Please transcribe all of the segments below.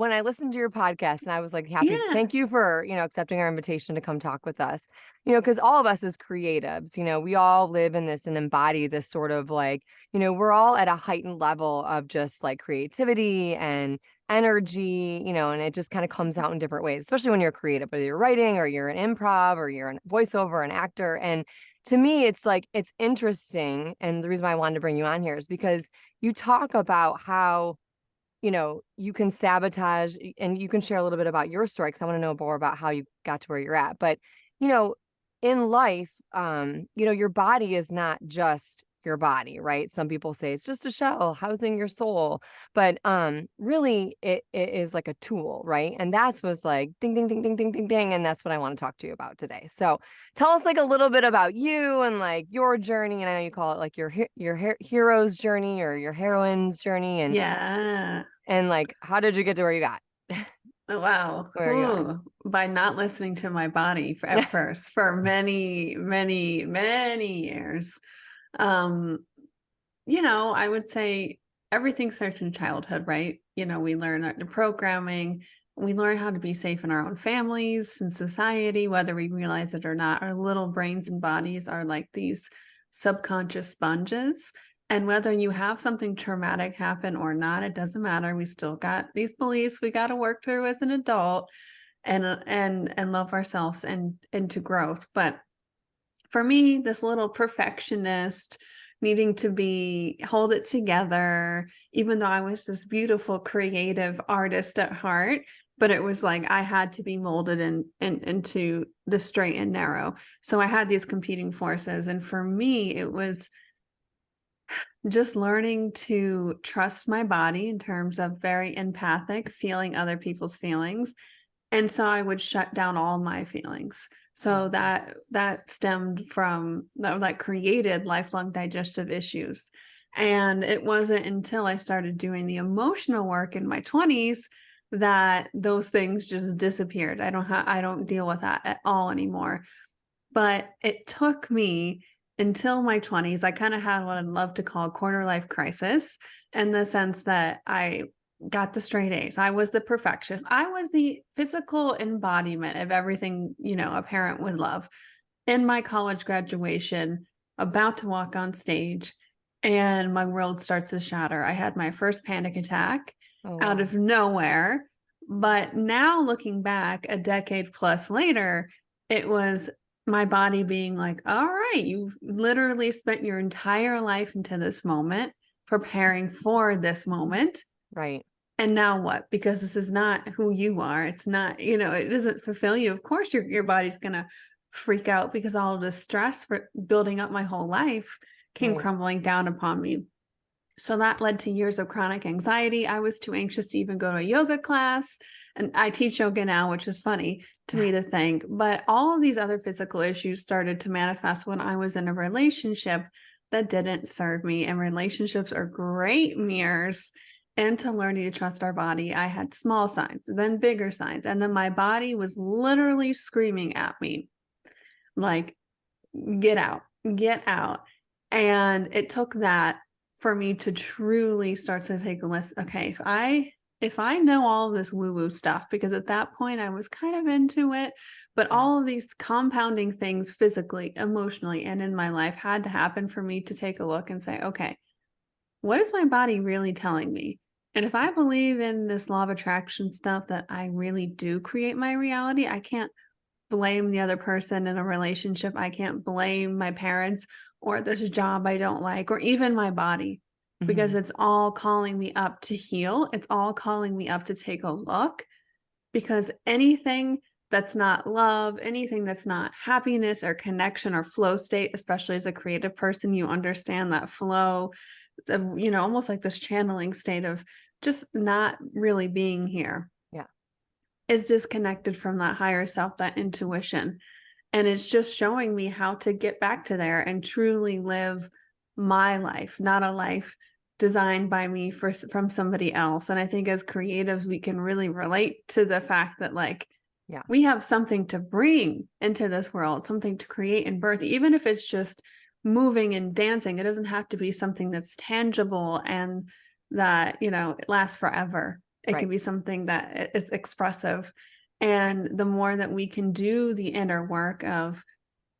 when I listened to your podcast and I was like, happy, Yeah. thank you for, accepting our invitation to come talk with us, because all of us as creatives, we all live in this and embody this sort of like, we're all at a heightened level of just like creativity and energy, and it just kind of comes out in different ways, especially when you're creative, whether you're writing or you're an improv or you're a voiceover, an actor. And to me, it's like, it's interesting. And the reason why I wanted to bring you on here is because you talk about how you can sabotage, and you can share a little bit about your story because I want to know more about how you got to where you're at. But, in life, your body is not just your body, right? Some people say it's just a shell housing your soul, but really it is like a tool, right? And that's was like ding, ding, ding, ding, ding, ding, ding. And that's what I want to talk to you about today. So tell us like a little bit about you and like your journey. And I know you call it like your hero's journey or your heroine's journey. And like, how did you get to where you got? Wow. Where are you going? By not listening to my body at first for many, many, many years. I would say everything starts in childhood, right? We learn the programming, we learn how to be safe in our own families and society, whether we realize it or not. Our little brains and bodies are like these subconscious sponges. And whether you have something traumatic happen or not, it doesn't matter. We still got these beliefs we got to work through as an adult and love ourselves and into growth. But for me, this little perfectionist needing to hold it together, even though I was this beautiful creative artist at heart, but it was like I had to be molded into the straight and narrow. So I had these competing forces. And for me, it was just learning to trust my body in terms of very empathic, feeling other people's feelings. And so I would shut down all my feelings. So that stemmed from that created lifelong digestive issues. And it wasn't until I started doing the emotional work in my 20s that those things just disappeared. I don't deal with that at all anymore. But it took me until my 20s. I kind of had what I'd love to call a quarter life crisis, in the sense that I got the straight A's. I was the perfectionist. I was the physical embodiment of everything, a parent would love. In my college graduation, about to walk on stage, and my world starts to shatter. I had my first panic attack out of nowhere. But now looking back a decade plus later, it was my body being like, all right, you've literally spent your entire life into this moment, preparing for this moment. Right. And now what? Because this is not who you are. It's not, it doesn't fulfill you. Of course, your body's going to freak out because all of the stress for building up my whole life came crumbling down upon me. So that led to years of chronic anxiety. I was too anxious to even go to a yoga class. And I teach yoga now, which is funny to me to think. But all of these other physical issues started to manifest when I was in a relationship that didn't serve me. And relationships are great mirrors into learning to trust our body. I had small signs, then bigger signs. And then my body was literally screaming at me, like, get out, get out. And it took that for me to truly start to take a list. Okay, if I know all of this woo-woo stuff, because at that point I was kind of into it, but all of these compounding things physically, emotionally, and in my life had to happen for me to take a look and say, okay, what is my body really telling me? And if I believe in this law of attraction stuff, that I really do create my reality, I can't blame the other person in a relationship. I can't blame my parents or this job I don't like, or even my body, because it's all calling me up to heal. It's all calling me up to take a look, because anything that's not love, anything that's not happiness or connection or flow state, especially as a creative person, you understand that flow of, almost like this channeling state of just not really being here. Yeah. Is disconnected from that higher self, that intuition. And it's just showing me how to get back to there and truly live my life, not a life designed by me from somebody else. And I think as creatives, we can really relate to the fact that we have something to bring into this world, something to create and birth, even if it's just moving and dancing. It doesn't have to be something that's tangible and that, it lasts forever. It Right. can be something that is expressive. And the more that we can do the inner work of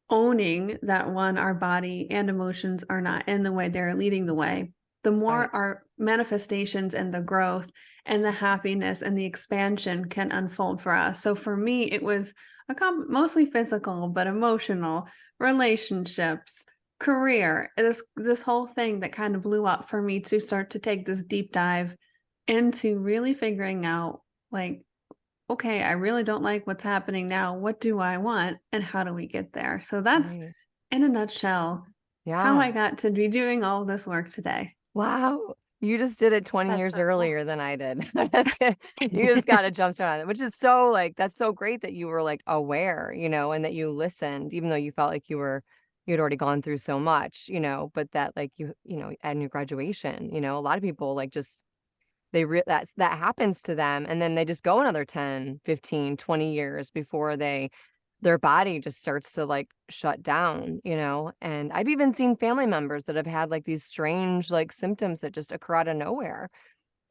owning that, one, our body and emotions are not in the way, they're leading the way, the more Right. our manifestations and the growth and the happiness and the expansion can unfold for us. So for me, it was mostly physical, but emotional, relationships, career, this whole thing that kind of blew up for me to start to take this deep dive into really figuring out, like, okay, I really don't like what's happening now. What do I want? And how do we get there? So that's, Right. in a nutshell, how I Yeah. got to be doing all of this work today. Wow. You just did it 20 That's years so cool. earlier than I did. You just got a jump start on it, which is so like, that's so great that you were like aware, and that you listened, even though you felt like you'd already gone through so much, but that like at your graduation, a lot of people like just, that happens to them. And then they just go another 10, 15, 20 years before their body just starts to like shut down, and I've even seen family members that have had like these strange like symptoms that just occur out of nowhere.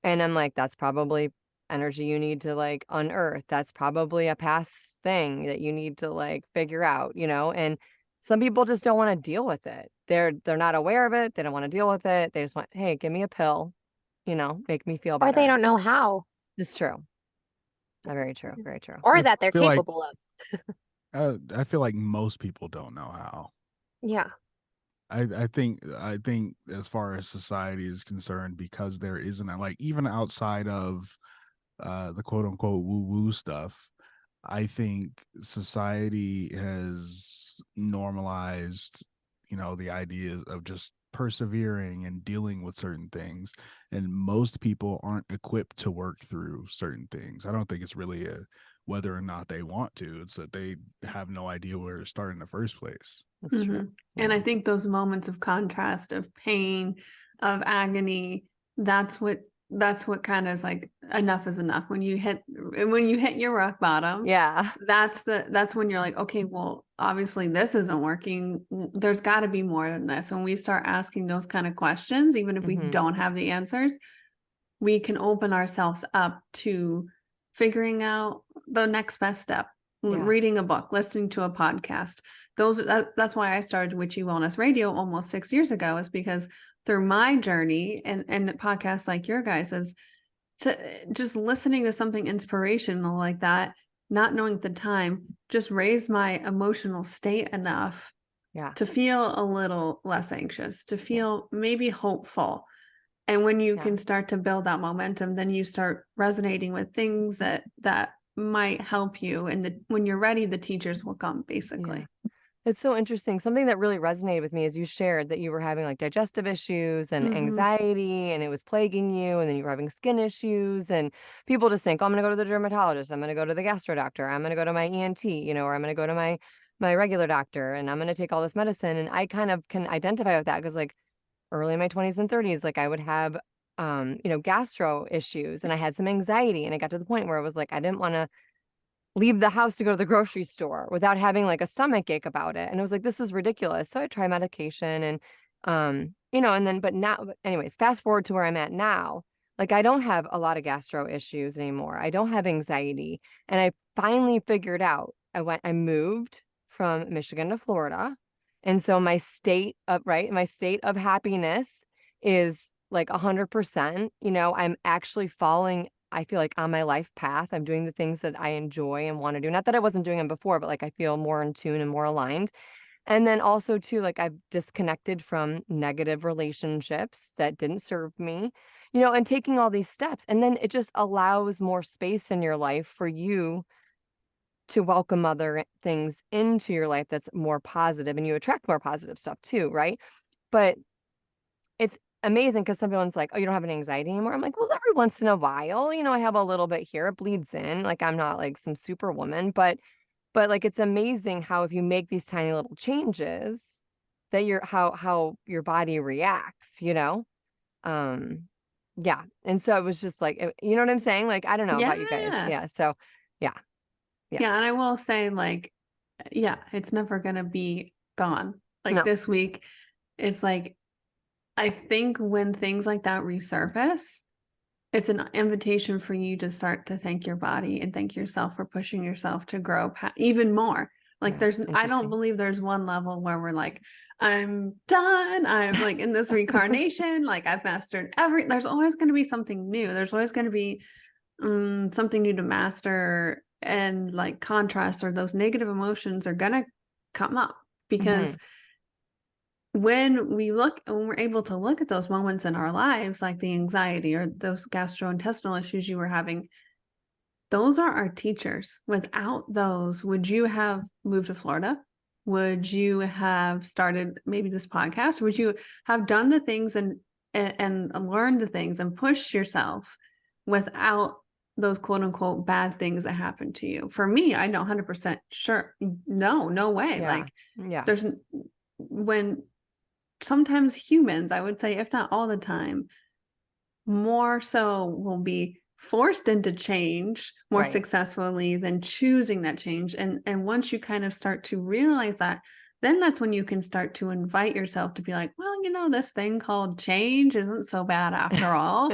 And I'm like, that's probably energy you need to like unearth. That's probably a past thing that you need to like figure out, and some people just don't want to deal with it. They're not aware of it. They don't want to deal with it. They just want, hey, give me a pill, make me feel Or better. they don't know how. It's true. Very true. Very true. Or I that they're feel like- capable of. I feel like most people don't know how. Yeah. I think as far as society is concerned, because there isn't like, even outside of the quote unquote woo woo stuff, I think society has normalized, the idea of just persevering and dealing with certain things, and most people aren't equipped to work through certain things. I don't think it's really whether or not they want to, it's that they have no idea where to start in the first place. That's true. And I Yeah. think those moments of contrast, of pain, of agony, that's what kind of is like, enough is enough. When you hit your rock bottom, Yeah. that's when you're like, okay, well, obviously this isn't working. There's got to be more than this. When we start asking those kind of questions, even if we Mhm. don't have the answers, we can open ourselves up to figuring out the next best step. Yeah. Reading a book, listening to a podcast. That's why I started Witchy Wellness Radio almost 6 years ago, is because through my journey and podcasts like your guys's, to just listening to something inspirational like that, not knowing at the time, just raised my emotional state enough Yeah. to feel a little less anxious, to feel maybe hopeful. And when you can start to build that momentum, then you start resonating with things that might help you. And when you're ready, the teachers will come, basically. Yeah. It's so interesting. Something that really resonated with me is you shared that you were having like digestive issues and anxiety, and it was plaguing you, and then you were having skin issues, and people just think, oh, I'm going to go to the dermatologist, I'm going to go to the gastro doctor, I'm going to go to my ENT, or I'm going to go to my regular doctor, and I'm going to take all this medicine. And I kind of can identify with that because like early in my 20s and 30s, like I would have gastro issues, and I had some anxiety, and it got to the point where I was like, I didn't want to leave the house to go to the grocery store without having like a stomach ache about it. And it was like, this is ridiculous. So I tried medication and, and then, but anyways, fast forward to where I'm at now. Like I don't have a lot of gastro issues anymore. I don't have anxiety. And I finally figured out, I moved from Michigan to Florida. And so my state of happiness is like 100%, I'm actually following, I feel like, on my life path. I'm doing the things that I enjoy and want to do. Not that I wasn't doing them before, but like I feel more in tune and more aligned. And then also too, like I've disconnected from negative relationships that didn't serve me, and taking all these steps. And then it just allows more space in your life for you to welcome other things into your life that's more positive, and you attract more positive stuff too, right? But it's amazing because someone's like, oh, you don't have any anxiety anymore. I'm like, well, every once in a while, I have a little bit here. It bleeds in. Like I'm not like some superwoman, but like it's amazing how if you make these tiny little changes, that how your body reacts, yeah. And so it was just like, you know what I'm saying? Like, I don't know about you guys. Yeah. So yeah. And I will say, like, it's never gonna be gone. Like No. this week, it's like, I think when things like that resurface, it's an invitation for you to start to thank your body and thank yourself for pushing yourself to grow even more. Like I don't interesting. believe there's one level where we're like, I'm done. I'm like in this reincarnation, like I've mastered there's always going to be something new. There's always going to be something new to master, and like contrast or those negative emotions are going to come up because when we're able to look at those moments in our lives, like the anxiety or those gastrointestinal issues you were having, those are our teachers. Without those, would you have moved to Florida? Would you have started maybe this podcast? Would you have done the things and learned the things and pushed yourself without those quote unquote bad things that happened to you? For me, I know 100% sure. No way. Like there's when sometimes humans, I would say, if not all the time, more so will be forced into change more successfully than choosing that change. And once you kind of start to realize that, then that's when you can start to invite yourself to be like, well, this thing called change isn't so bad after all.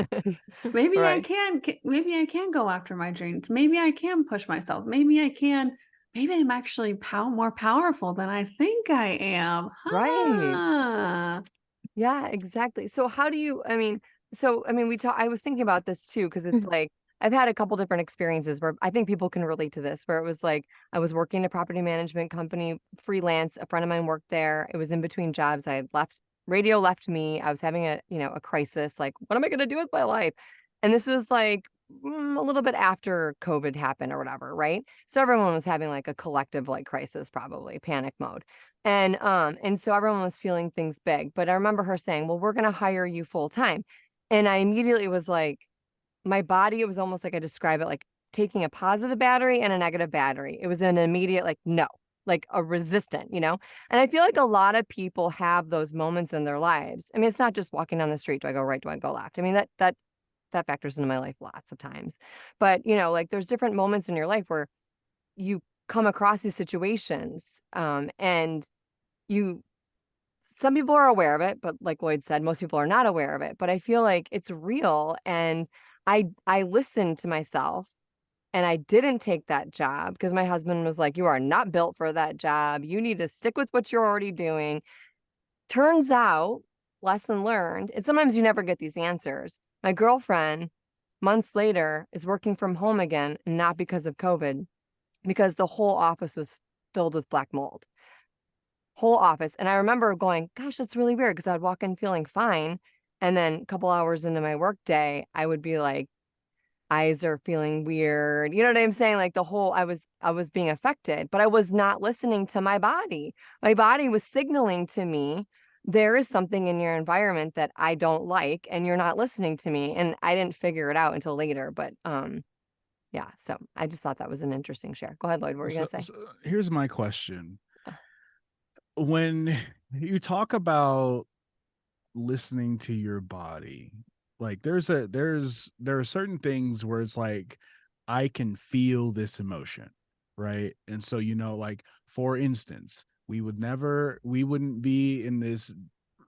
Maybe I can go after my dreams. Maybe I can push myself. Maybe I'm actually more powerful than I think I am. Right. Yeah, exactly. So how do you, I was thinking about this too, because it's like, I've had a couple different experiences where I think people can relate to this, where it was like, I was working in a property management company, freelance, a friend of mine worked there. It was in between jobs. I had left, radio left me. I was having a crisis, like, what am I going to do with my life? And this was like a little bit after COVID happened or whatever, right? So everyone was having like a collective like crisis, probably panic mode. And so everyone was feeling things big. But I remember her saying, well, we're going to hire you full time. And I immediately was like, my body, it was almost like I describe it like taking a positive battery and a negative battery. It was an immediate, like, no, like a resistant, And I feel like a lot of people have those moments in their lives. I mean, it's not just walking down the street. Do I go right? Do I go left? I mean, that factors into my life lots of times. But, like there's different moments in your life where you come across these situations and some people are aware of it, but like Lloyd said, most people are not aware of it. But I feel like it's real. And I listened to myself and I didn't take that job because my husband was like, you are not built for that job. You need to stick with what you're already doing. Turns out, lesson learned, and sometimes you never get these answers. My girlfriend, months later, is working from home again, not because of COVID, because the whole office was filled with black mold. Whole office. And I remember going, gosh, that's really weird, because I'd walk in feeling fine. And then a couple hours into my work day, I would be like, eyes are feeling weird. You know what I'm saying? Like I was being affected, but I was not listening to my body. My body was signaling to me, there is something in your environment that I don't like, and you're not listening to me. And I didn't figure it out until later. But yeah. So I just thought that was an interesting share. Go ahead, Lloyd. What were you gonna say? So here's my question. When you talk about listening to your body, like there are certain things where it's like, I can feel this emotion, right? And so, like, for instance, we wouldn't be in this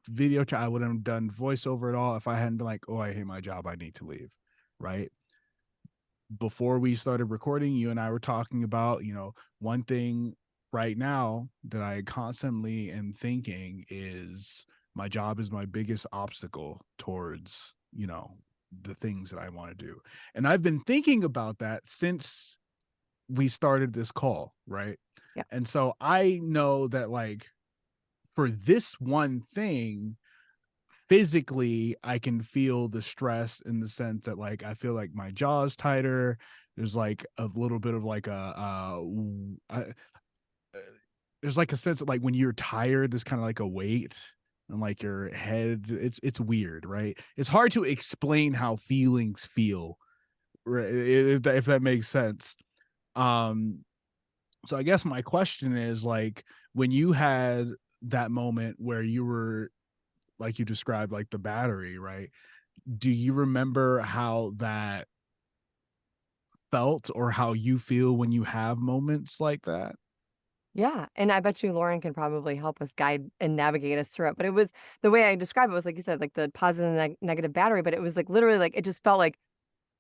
video chat. I wouldn't have done voiceover at all if I hadn't been like, oh, I hate my job, I need to leave, right? Before we started recording, you and I were talking about, one thing right now that I constantly am thinking is, my job is my biggest obstacle towards, the things that I want to do. And I've been thinking about that since we started this call, right? Yeah. And so I know that, like, for this one thing, physically, I can feel the stress in the sense that, like, I feel like my jaw is tighter. There's like a little bit of like there's like a sense of, like, when you're tired, there's kind of like a weight and like your head. It's weird, right? It's hard to explain how feelings feel, right? If that makes sense. So I guess my question is, like, when you had that moment where you were, like you described, like the battery, right? Do you remember how that felt, or how you feel when you have moments like that? Yeah. And I bet you Loren can probably help us guide and navigate us through it. But it was, the way I described it was, like you said, like the positive and negative battery, but it was like literally like, it just felt like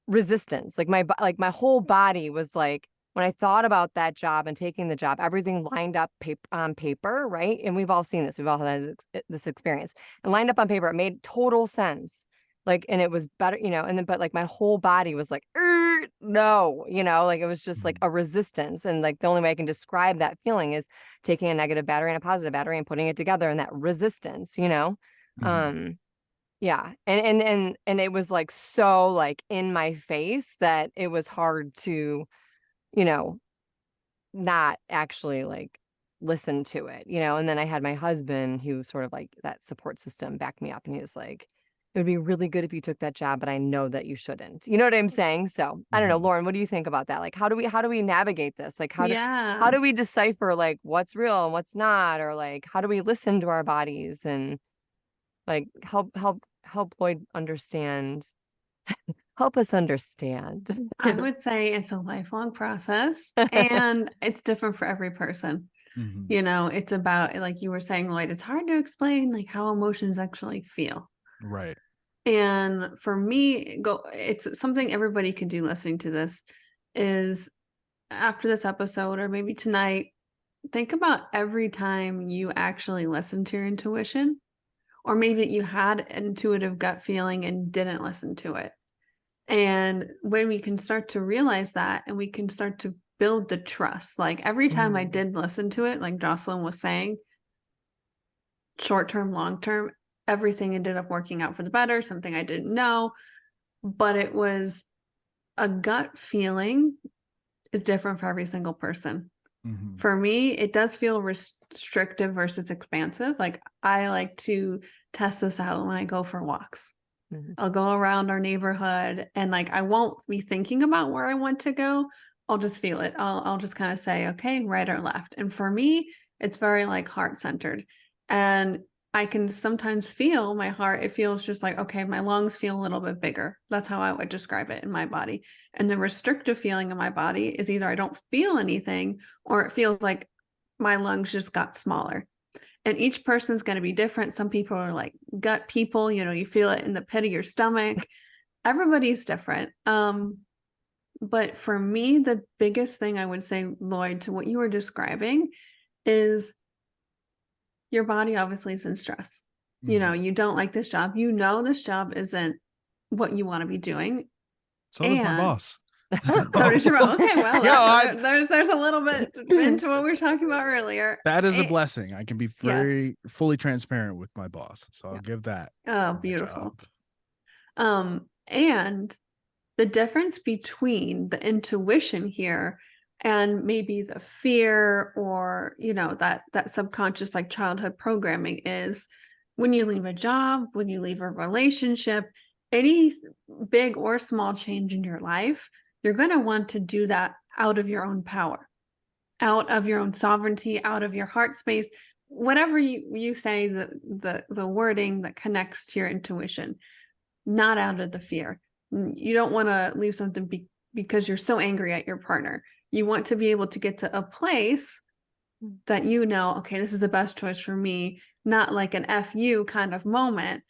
resistance. Like my whole body was like, when I thought about that job and taking the job, everything lined up on paper, right? And we've all seen this. We've all had this experience. And lined up on paper, it made total sense. Like, and it was better, and then, but like my whole body was like, no, like it was just like a resistance. And like the only way I can describe that feeling is taking a negative battery and a positive battery and putting it together, and that resistance, Mm-hmm. Yeah. And it was like so like in my face that it was hard to, not actually like listen to it, and then I had my husband who sort of like that support system back me up, and he was like, it would be really good if you took that job, but I know that you shouldn't. You know what I'm saying? So I don't know, Mm-hmm. Loren, what do you think about that? Like, how do we navigate this? Like, how Yeah. do we decipher like what's real and what's not, or like how do we listen to our bodies and like help Lloyd understand, help us understand. I would say it's a lifelong process, and it's different for every person. Mm-hmm. It's about, like you were saying, Lloyd, it's hard to explain like how emotions actually feel. Right. And for me, it's something everybody could do listening to this is, after this episode or maybe tonight, think about every time you actually listen to your intuition, or maybe you had an intuitive gut feeling and didn't listen to it. And when we can start to realize that, and we can start to build the trust, like every time I did listen to it, like Jocelyn was saying, short term, long term, everything ended up working out for the better, something I didn't know, but it was a gut feeling is different for every single person. Mm-hmm. For me, it does feel restrictive versus expansive. Like I like to test this out when I go for walks. I'll go around our neighborhood, and like I won't be thinking about where I want to go. I'll just feel it. I'll just kind of say, okay, right or left. And for me, it's very like heart centered. And I can sometimes feel my heart. It feels just like, okay, my lungs feel a little bit bigger. That's how I would describe it in my body. And the restrictive feeling in my body is either I don't feel anything, or it feels like my lungs just got smaller. And each person's going to be different. Some people are like gut people, you feel it in the pit of your stomach. Everybody's different. But for me, the biggest thing I would say, Lloyd, to what you were describing is your body obviously is in stress. Mm-hmm. You don't like this job. This job isn't what you want to be doing. So does my And boss. so does your boss. Okay, well, Yeah, there's a little bit into what we were talking about earlier. that is a blessing. I can be Yes. fully transparent with my boss, so I'll give that. Oh, for my beautiful. job. And the difference between the intuition here and maybe the fear, or that subconscious like childhood programming, is when you leave a job, when you leave a relationship, any big or small change in your life, you're going to want to do that out of your own power, out of your own sovereignty, out of your heart space, whatever you say, the wording that connects to your intuition, not out of the fear. You don't want to leave something because you're so angry at your partner. You want to be able to get to a place that okay, this is the best choice for me, not like an F you kind of moment,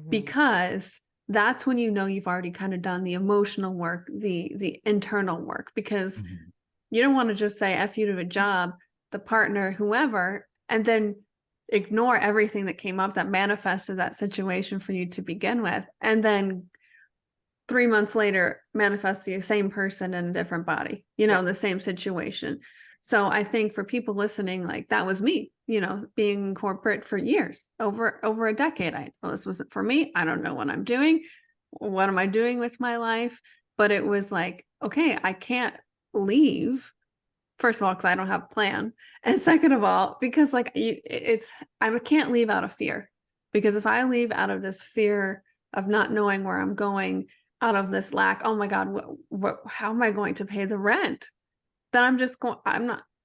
because that's when you've already kind of done the emotional work, the internal work, because you don't want to just say F you to a job, the partner, whoever, and then ignore everything that came up that manifested that situation for you to begin with, and then 3 months later manifest the same person in a different body, the same situation. So I think for people listening, like that was me, being in corporate for years, over a decade. This wasn't for me. I don't know what I'm doing. What am I doing with my life? But it was like, okay, I can't leave. First of all, because I don't have a plan. And second of all, because like I can't leave out of fear. Because if I leave out of this fear of not knowing where I'm going, out of this lack, oh my God, how am I going to pay the rent? Then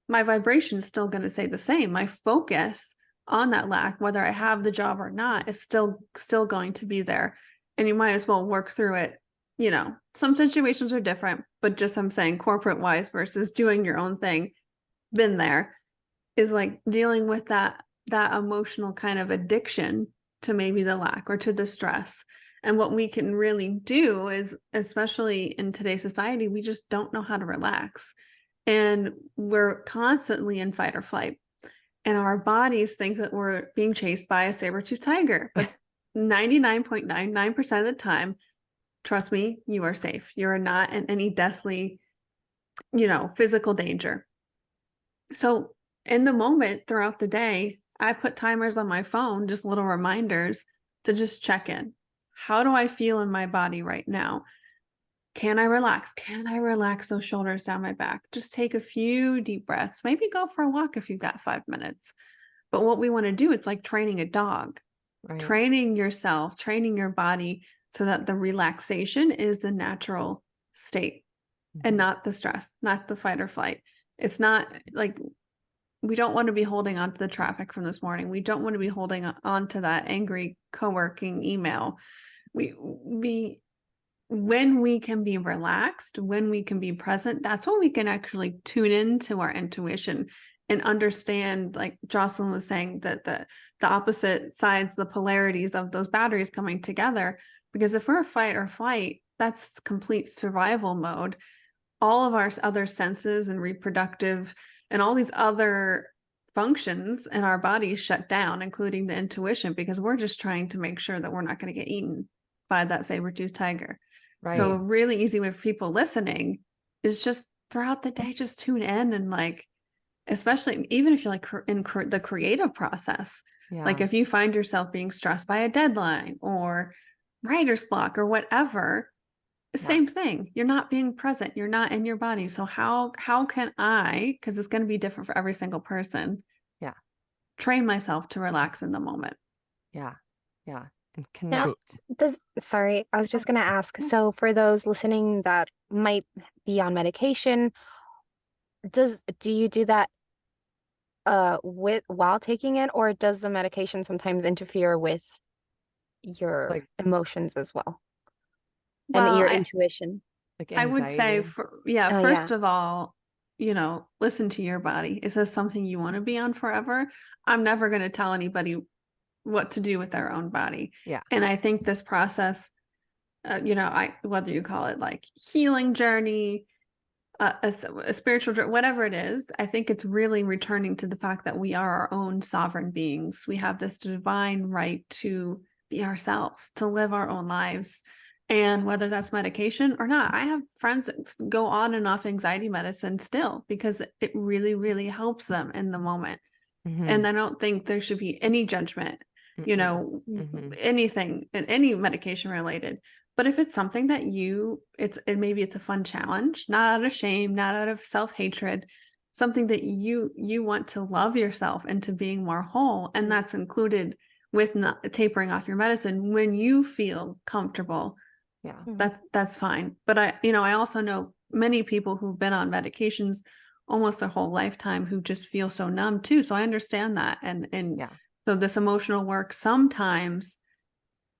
my vibration is still going to stay the same. My focus on that lack, whether I have the job or not, is still going to be there. And you might as well work through it. Some situations are different, but just I'm saying corporate wise versus doing your own thing, been there, is like dealing with that emotional kind of addiction to maybe the lack or to the stress. And what we can really do is, especially in today's society, we just don't know how to relax. And we're constantly in fight or flight. And our bodies think that we're being chased by a saber-toothed tiger. But 99.99% of the time, trust me, you are safe. You are not in any deathly, physical danger. So in the moment throughout the day, I put timers on my phone, just little reminders to just check in. How do I feel in my body right now? Can I relax? Can I relax those shoulders down my back? Just take a few deep breaths. Maybe go for a walk if you've got 5 minutes. But what we want to do, it's like training a dog, training yourself, training your body so that the relaxation is the natural state and not the stress, not the fight or flight. It's not like we don't want to be holding on to the traffic from this morning. We don't want to be holding on to that angry co-working email. When we can be relaxed, when we can be present, that's when we can actually tune into our intuition and understand, like Jocelyn was saying, that the opposite sides, the polarities of those batteries coming together. Because if we're fight or flight, that's complete survival mode. All of our other senses and reproductive and all these other functions in our bodies shut down, including the intuition, because we're just trying to make sure that we're not going to get eaten by that saber-toothed tiger. Right. So a really easy way for people listening is just throughout the day, just tune in and like, especially even if you're like in the creative process, like if you find yourself being stressed by a deadline or writer's block or whatever, same thing. You're not being present. You're not in your body. So how can I, because it's going to be different for every single person, train myself to relax in the moment? Yeah. And connect. Sorry, I was just going to ask. So for those listening that might be on medication, do you do that while taking it, or does the medication sometimes interfere with your emotions as well? And your intuition? Like I would say, first of all, listen to your body. Is this something you want to be on forever? I'm never going to tell anybody what to do with their own body. Yeah. And I think this process, whether you call it like healing journey, a spiritual journey, whatever it is, I think it's really returning to the fact that we are our own sovereign beings. We have this divine right to be ourselves, to live our own lives. And whether that's medication or not, I have friends that go on and off anxiety medicine still because it really, really helps them in the moment. Mm-hmm. And I don't think there should be any judgment, anything, any medication related. But if it's something that maybe it's a fun challenge, not out of shame, not out of self-hatred, something that you want to love yourself into being more whole. And that's included with not tapering off your medicine when you feel comfortable. Yeah, that's fine. But I also know many people who've been on medications almost their whole lifetime who just feel so numb too. So I understand that. And so this emotional work sometimes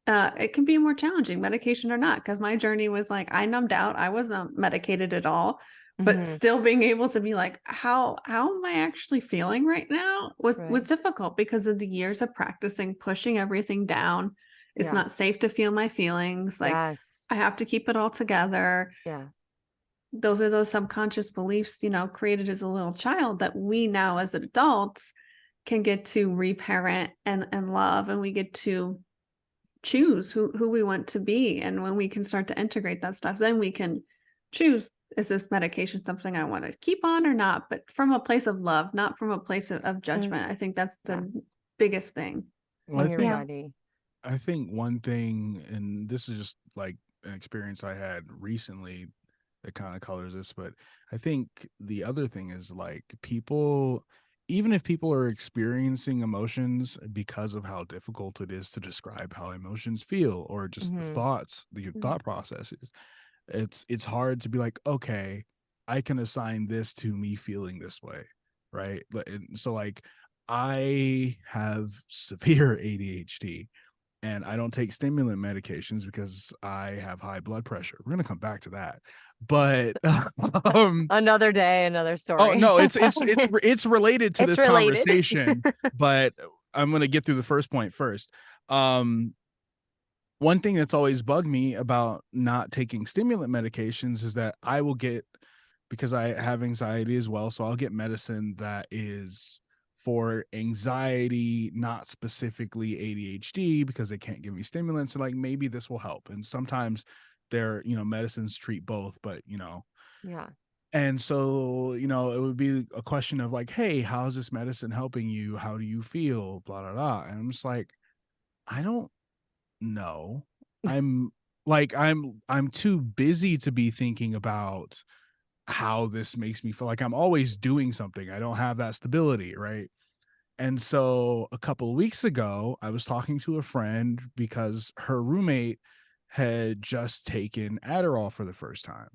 it can be more challenging, medication or not, because my journey was like I numbed out. I wasn't medicated at all, but still being able to be like, how am I actually feeling right now was difficult because of the years of practicing pushing everything down. It's not safe to feel my feelings. Like I have to keep it all together. Yeah. Those are those subconscious beliefs, created as a little child that we now as adults can get to reparent and love. And we get to choose who we want to be. And when we can start to integrate that stuff, then we can choose, is this medication something I want to keep on or not? But from a place of love, not from a place of judgment. I think that's the biggest thing. Well, I think one thing, and this is just like an experience I had recently that kind of colors this, but I think the other thing is like people, even if people are experiencing emotions because of how difficult it is to describe how emotions feel or just the thoughts, the thought processes, it's hard to be like, okay, I can assign this to me feeling this way, right? So like I have severe ADHD. And I don't take stimulant medications because I have high blood pressure. We're gonna come back to that, but another day, another story. Oh no, it's related to this conversation, but I'm gonna get through the first point first. one thing that's always bugged me about not taking stimulant medications is that I will get, because I have anxiety as well, so I'll get medicine that is for anxiety, not specifically ADHD, because they can't give me stimulants, and like maybe this will help. And sometimes they're, medicines treat both, but Yeah. and so, it would be a question of like, hey, how's this medicine helping you? How do you feel? Blah, blah, blah. And I'm just like, I don't know. I'm I'm too busy to be thinking about how this makes me feel. Like I'm always doing something. I don't have that stability, right? And so a couple of weeks ago, I was talking to a friend because her roommate had just taken Adderall for the first time.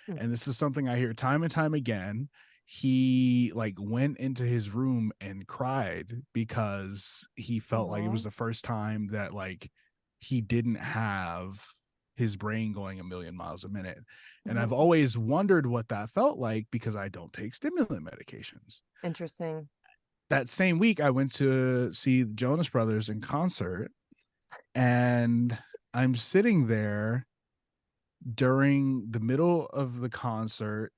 Hmm. And this is something I hear time and time again. He like went into his room and cried because he felt like it was Aw. the first time that like he didn't have his brain going a million miles a minute. And I've Mhm. always wondered what that felt like because I don't take stimulant medications. Interesting. That same week, I went to see the Jonas Brothers in concert, and I'm sitting there during the middle of the concert,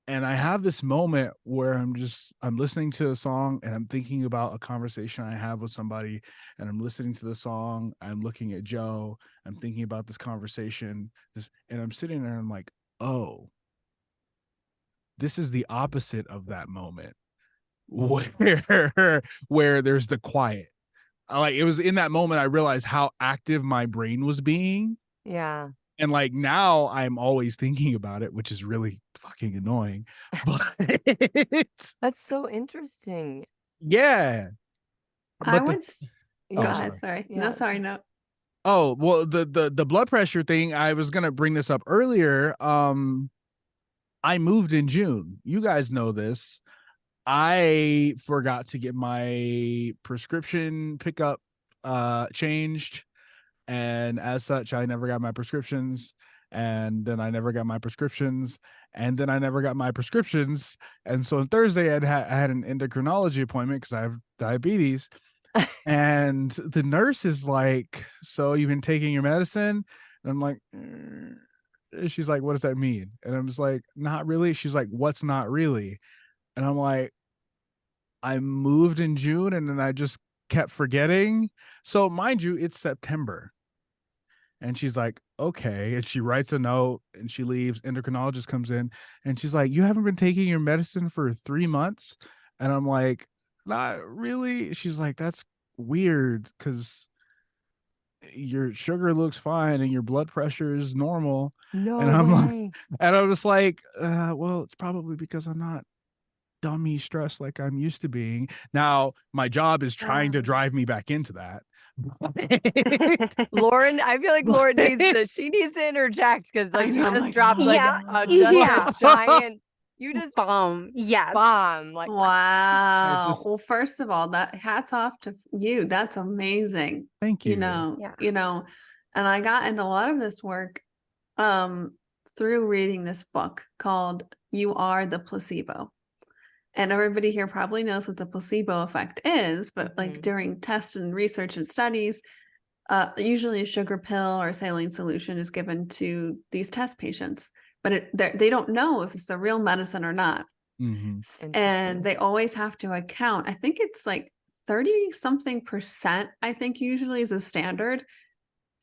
and I have this moment where I'm listening to a song and I'm thinking about a conversation I have with somebody, and I'm listening to the song, I'm looking at Joe, I'm thinking about this conversation, and I'm sitting there and I'm like, oh, this is the opposite of that moment where there's the quiet. Like it was in that moment I realized how active my brain was being. Yeah. And like now I'm always thinking about it, which is really fucking annoying. But That's so interesting. yeah. I But would. Go Go I'm ahead. sorry. Sorry. Yeah. No, sorry. No. Oh, well, the blood pressure thing, I was gonna bring this up earlier. I moved in June. You guys know this. I forgot to get my prescription pickup changed, and as such I never got my prescriptions, and then I never got my prescriptions, and then I never got my prescriptions. And so on Thursday I had an endocrinology appointment because I have diabetes, and the nurse is like, so you've been taking your medicine? And I'm like, she's like, what does that mean? And I'm just like, not really. She's like, what's not really? And I'm like, I moved in June and then I just kept forgetting. So mind you, it's September. And she's like, okay. And she writes a note and she leaves. Endocrinologist comes in and she's like, you haven't been taking your medicine for 3 months? And I'm like, not really. She's like, that's weird because your sugar looks fine and your blood pressure is normal. No And I'm like, way. and I was like, well, it's probably because I'm not dummy stressed like I'm used to being. Now, my job is trying to drive me back into that. Loren, I feel like Loren she needs to interject because I like you know, just like, dropped oh like Yeah, my just yeah. a giant, you just Bomb. Yes. bomb. Like Wow. just- Well, first of all, that hats off to you. That's amazing. Thank you. Yeah. And I got into a lot of this work through reading this book called You Are the Placebo. And everybody here probably knows what the placebo effect is, but like during tests and research and studies, usually a sugar pill or saline solution is given to these test patients, but they don't know if it's the real medicine or not. Mm-hmm. And they always have to account. I think it's like 30 something %, I think usually is a standard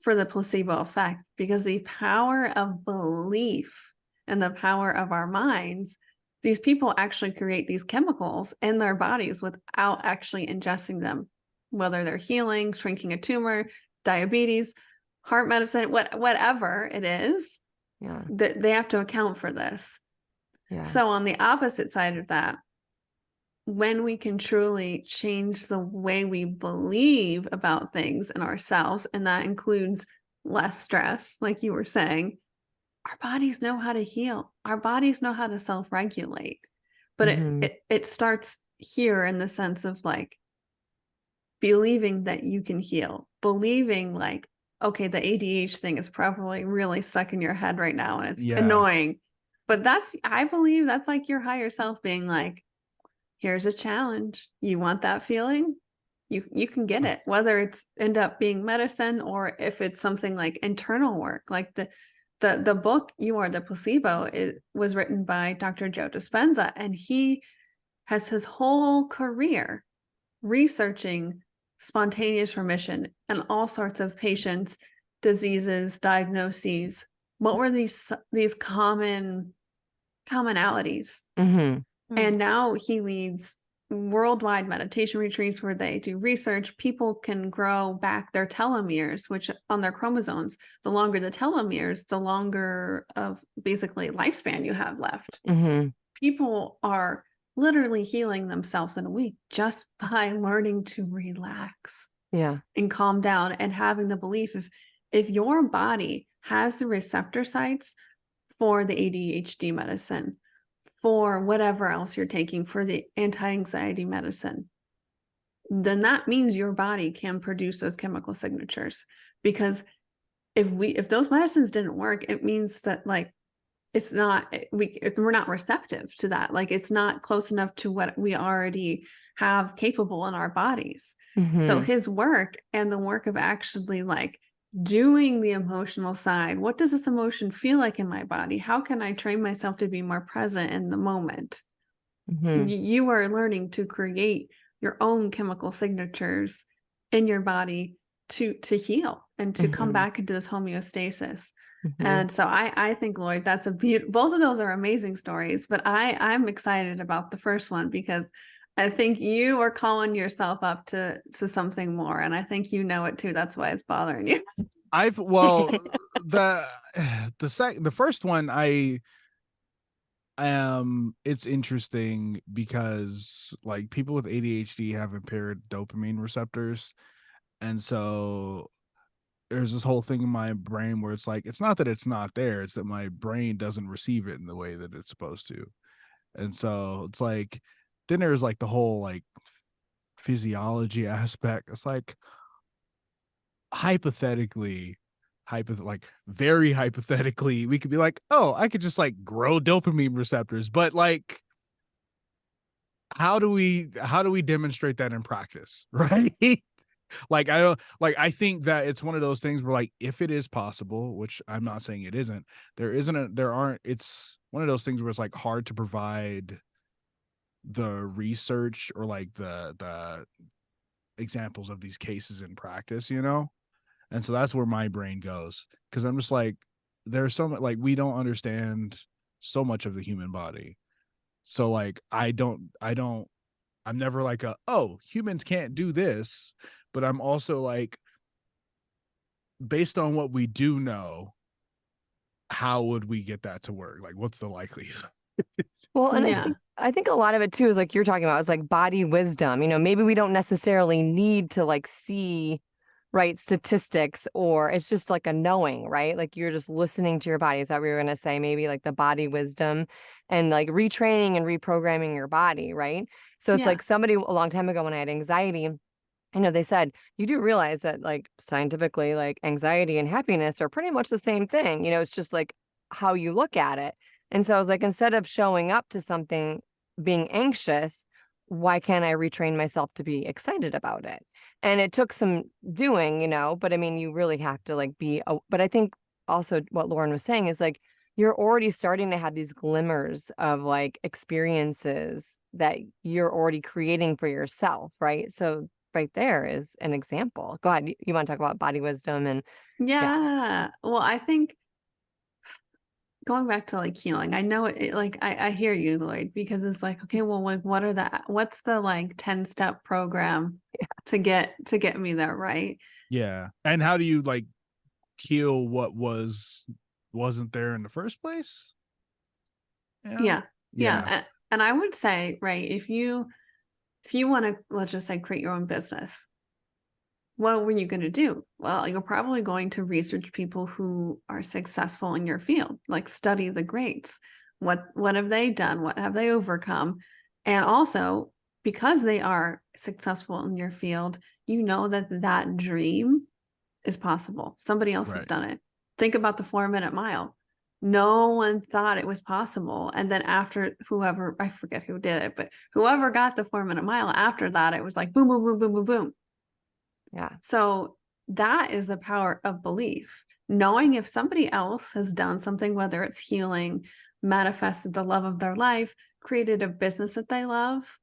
for the placebo effect, because the power of belief and the power of our minds, these people actually create these chemicals in their bodies without actually ingesting them, whether they're healing, shrinking a tumor, diabetes, heart medicine, whatever it is. yeah. They have to account for this. Yeah. So on the opposite side of that, when we can truly change the way we believe about things and ourselves, and that includes less stress, like you were saying, our bodies know how to heal. Our bodies know how to self-regulate. But it starts here in the sense of like believing that you can heal, believing like, okay, the ADHD thing is probably really stuck in your head right now and it's annoying. But I believe that's like your higher self being like, here's a challenge. You want that feeling? you can get it, whether it's end up being medicine or if it's something like internal work. Like the book You Are the Placebo was written by Dr. Joe Dispenza, and he has his whole career researching spontaneous remission and all sorts of patients, diseases, diagnoses. What were these commonalities? And now he leads worldwide meditation retreats where they do research. People can grow back their telomeres, which on their chromosomes, the longer the telomeres, the longer of basically lifespan you have left. People are literally healing themselves in a week just by learning to relax and calm down, and having the belief if your body has the receptor sites for the ADHD medicine, for whatever else you're taking, for the anti-anxiety medicine, then that means your body can produce those chemical signatures. Because if those medicines didn't work, it means that like we're not receptive to that. Like it's not close enough to what we already have capable in our bodies. So his work and the work of actually like doing the emotional side, what does this emotion feel like in my body? How can I train myself to be more present in the moment? You are learning to create your own chemical signatures in your body to heal and to come back into this homeostasis. And so I think, Lloyd, that's both of those are amazing stories, but I'm excited about the first one because I think you are calling yourself up to something more. And I think you know it too. That's why it's bothering you. The first one, it's interesting because like people with ADHD have impaired dopamine receptors. And so there's this whole thing in my brain where it's like, it's not that it's not there, it's that my brain doesn't receive it in the way that it's supposed to. And so it's like, then there's like the whole like physiology aspect. It's like very hypothetically, we could be like, oh, I could just like grow dopamine receptors, but like, how do we demonstrate that in practice, right? I think that it's one of those things where like, if it is possible, which I'm not saying it isn't, it's one of those things where it's like hard to provide the research or like the examples of these cases in practice, and so that's where my brain goes, because I'm just like, there's so much, like, we don't understand so much of the human body. So like I'm never like humans can't do this, but I'm also like, based on what we do know, how would we get that to work? Like, what's the likelihood? Well, and I think a lot of it too is like you're talking about, is like body wisdom. Maybe we don't necessarily need to like see, right, statistics, or it's just like a knowing, right? Like you're just listening to your body. Is that what you're going to say? Maybe like the body wisdom and like retraining and reprogramming your body, right? So it's like somebody a long time ago when I had anxiety, they said, you do realize that like scientifically, like anxiety and happiness are pretty much the same thing. It's just like how you look at it. And so I was like, instead of showing up to something being anxious, why can't I retrain myself to be excited about it? And it took some doing, but I mean, you really have to like but I think also what Loren was saying is like, you're already starting to have these glimmers of like experiences that you're already creating for yourself, right? So right there is an example. Go ahead. You want to talk about body wisdom and Well, I think going back to like healing, I know it like I hear you, Lloyd, because it's like, okay, well, like what's the like 10-step program to get me there, right? Yeah. And how do you like heal what wasn't there in the first place? Yeah. And I would say, right, if you want to, let's just say, create your own business, what were you going to do? Well, you're probably going to research people who are successful in your field, like study the greats. What have they done? What have they overcome? And also, because they are successful in your field, that dream is possible. Somebody else has done it. Think about the 4-minute mile. No one thought it was possible. And then after whoever, I forget who did it, but whoever got the 4-minute mile after that, it was like boom, boom, boom, boom, boom, boom. Yeah. So that is the power of belief. Knowing if somebody else has done something, whether it's healing, manifested the love of their life, created a business that they love.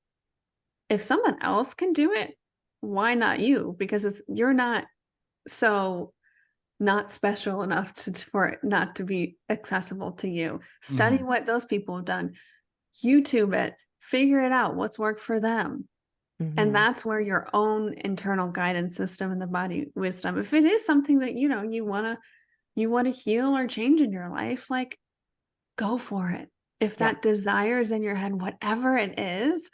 If someone else can do it, why not you? Because you're not so not special enough for it not to be accessible to you. Study what those people have done, YouTube it, figure it out, what's worked for them. And that's where your own internal guidance system and the body wisdom, if it is something that, you know, you want to heal or change in your life, like go for it. If that desire is in your head, whatever it is,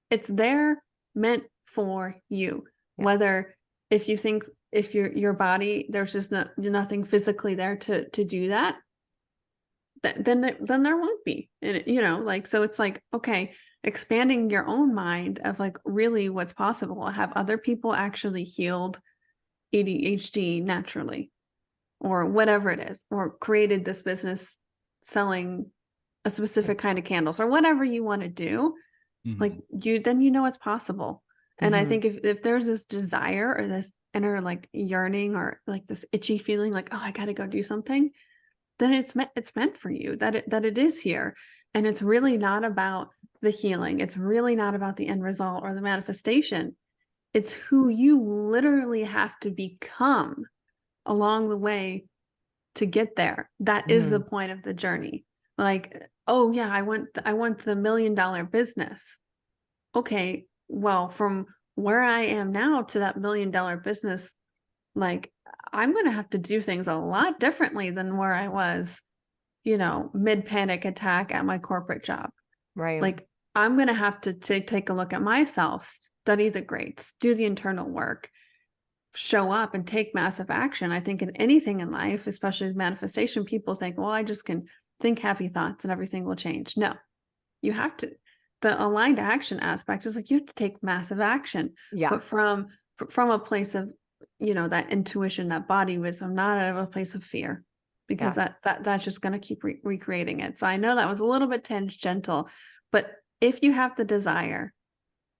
it's there meant for you. Whether if you think if your body, there's just nothing physically there to do that, then there won't be. And you know, like, so it's like, okay, expanding your own mind of like really what's possible. Have other people actually healed ADHD naturally, or whatever it is, or created this business selling a specific kind of candles, or whatever you want to do. Like then you know it's possible. And I think if there's this desire or this inner like yearning or like this itchy feeling like, oh, I got to go do something, then it's meant for you, that it is here. And it's really not about the healing. It's really not about the end result or the manifestation. It's who you literally have to become along the way to get there. That is the point of the journey. Like, oh yeah, I want the $1 million business. Okay, well, from where I am now to that $1 million business, like I'm going to have to do things a lot differently than where I was, you know, mid panic attack at my corporate job. Right. Like I'm going to have to take a look at myself, study the greats, do the internal work, show up and take massive action. I think in anything in life, especially manifestation, people think, well, I just can think happy thoughts and everything will change. No, you have to. The aligned action aspect is like you have to take massive action, but from a place of, you know, that intuition, that body wisdom, not out of a place of fear, because that's just going to keep recreating it. So I know that was a little bit tangential, but if you have the desire,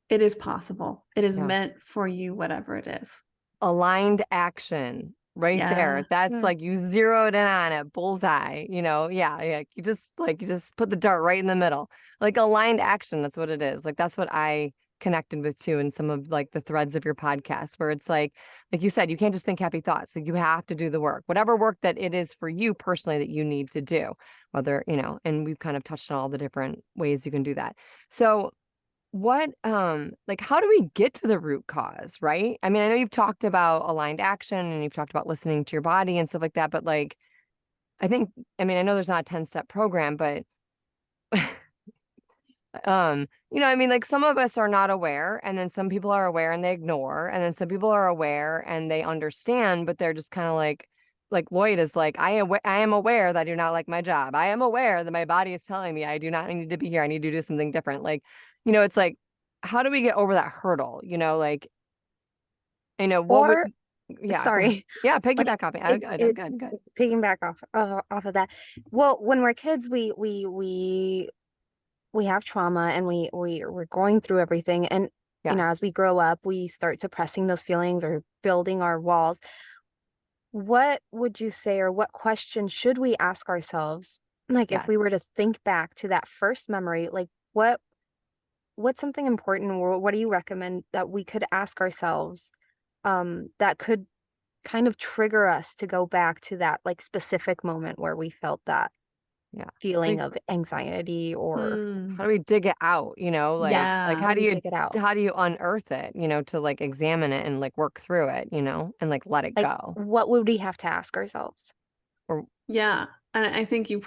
it is possible. It is meant for you, whatever it is. Aligned action. Right there. That's like you zeroed in on it, bullseye, you know. You just put the dart right in the middle. Like aligned action, that's what it is. Like that's what I connected with too in some of like the threads of your podcast, where it's like you said, you can't just think happy thoughts. Like you have to do the work, whatever work that it is for you personally that you need to do, whether, you know, and we've kind of touched on all the different ways you can do that. So what like how do we get to the root cause, right? I mean, I know you've talked about aligned action and you've talked about listening to your body and stuff like that, but like I know there's not a 10-step program, but you know, I mean, like some of us are not aware, and then some people are aware and they ignore, and then some people are aware and they understand, but they're just kind of like Lloyd is like, I am aware that I do not like my job. I am aware that my body is telling me I do not need to be here. I need to do something different. Like, you know, it's like, how do we get over that hurdle? You know, like, you know, sorry. Yeah, piggyback off. I'm good. Piggyback off of that. Well, when we're kids, we have trauma and we're going through everything. And, you know, as we grow up, we start suppressing those feelings or building our walls. What would you say, or what question should we ask ourselves? Like if we were to think back to that first memory, like what's something important, or what do you recommend that we could ask ourselves that could kind of trigger us to go back to that like specific moment where we felt that feeling of anxiety, or how do we dig it out, you know, like how do you dig it out? How do you unearth it, you know, to like examine it and like work through it, you know, and like let it go? What would we have to ask ourselves? And I think you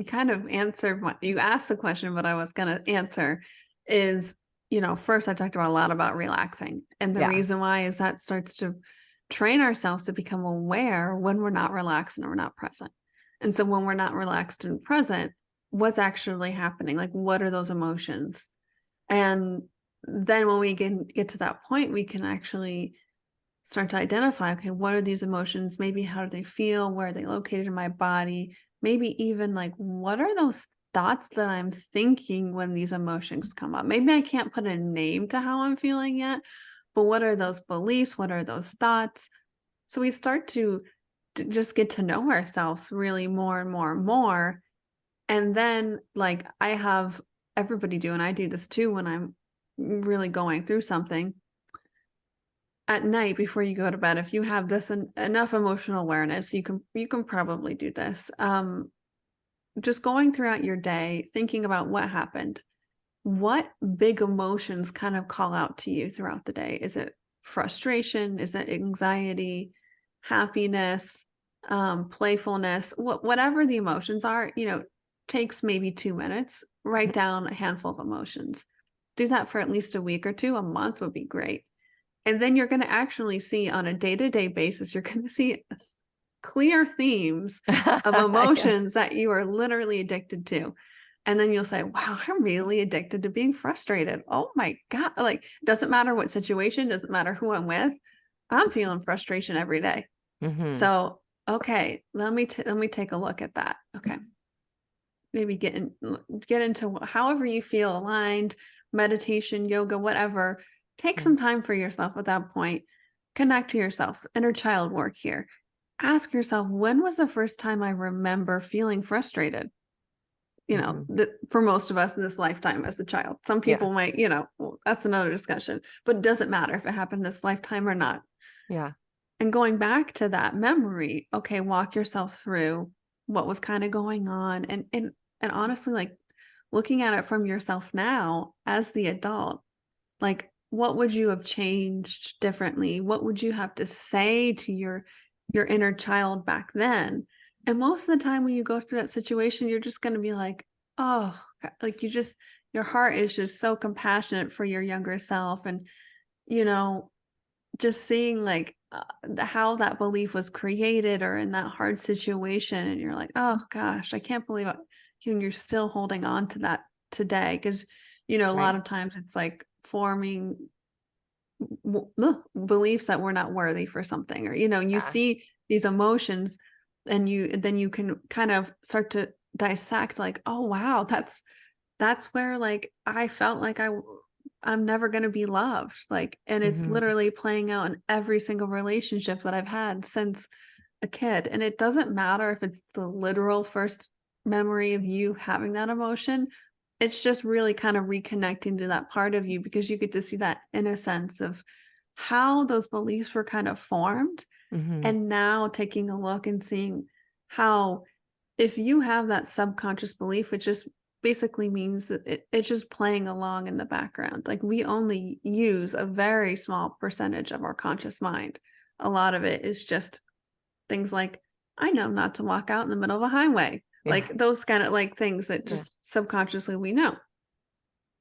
kind of answered what you asked the question, but I was going to answer is, you know, first I talked about a lot about relaxing, and the reason why is that starts to train ourselves to become aware when we're not relaxed and we're not present. And so when we're not relaxed and present, what's actually happening? Like, what are those emotions? And then when we get to that point, we can actually start to identify, okay, what are these emotions? Maybe how do they feel? Where are they located in my body? maybe even like, what are those thoughts that I'm thinking when these emotions come up? Maybe I can't put a name to how I'm feeling yet, but what are those beliefs? What are those thoughts? So we start to just get to know ourselves really more and more and more. And then like I have everybody do, and I do this too when I'm really going through something. At night before you go to bed, if you have this enough emotional awareness, you can probably do this. Just going throughout your day, thinking about what happened. What big emotions kind of call out to you throughout the day? Is it frustration? Is it anxiety, happiness, playfulness? Whatever the emotions are, takes maybe 2 minutes. Write down a handful of emotions. Do that for at least a week or two. A month would be great. And then you're going to actually see on a day-to-day basis, you're going to see clear themes of emotions that you are literally addicted to. And then you'll say, wow, I'm really addicted to being frustrated. Oh my God. Like, doesn't matter what situation, doesn't matter who I'm with. I'm feeling frustration every day. So, okay, let me take a look at that. Okay. Maybe get into however you feel aligned, meditation, yoga, whatever. Take some time for yourself at that point. Connect to yourself, inner child work here. Ask yourself, when was the first time I remember feeling frustrated? For most of us in this lifetime as a child. Some people might, that's another discussion, but it doesn't matter if it happened this lifetime or not. Yeah. And going back to that memory, okay, walk yourself through what was kind of going on. And honestly, like looking at it from yourself now as the adult, like, what would you have changed differently? What would you have to say to your inner child back then? And most of the time when you go through that situation, you're just going to be like, oh, like your heart is just so compassionate for your younger self. And, just seeing like how that belief was created or in that hard situation. And you're like, oh gosh, I can't believe it. You're still holding on to that today. Cause a lot of times it's like forming beliefs that we're not worthy for something, or, you see these emotions and then you can kind of start to dissect like, oh, wow, that's where like, I felt like I'm never going to be loved. Like, and it's literally playing out in every single relationship that I've had since a kid. And it doesn't matter if it's the literal first memory of you having that emotion. It's just really kind of reconnecting to that part of you, because you get to see that innocence of how those beliefs were kind of formed. And now taking a look and seeing how, if you have that subconscious belief, it just basically means that it's just playing along in the background. Like, we only use a very small percentage of our conscious mind. A lot of it is just things like, I know not to walk out in the middle of a highway. Like those kind of like things that just subconsciously we know.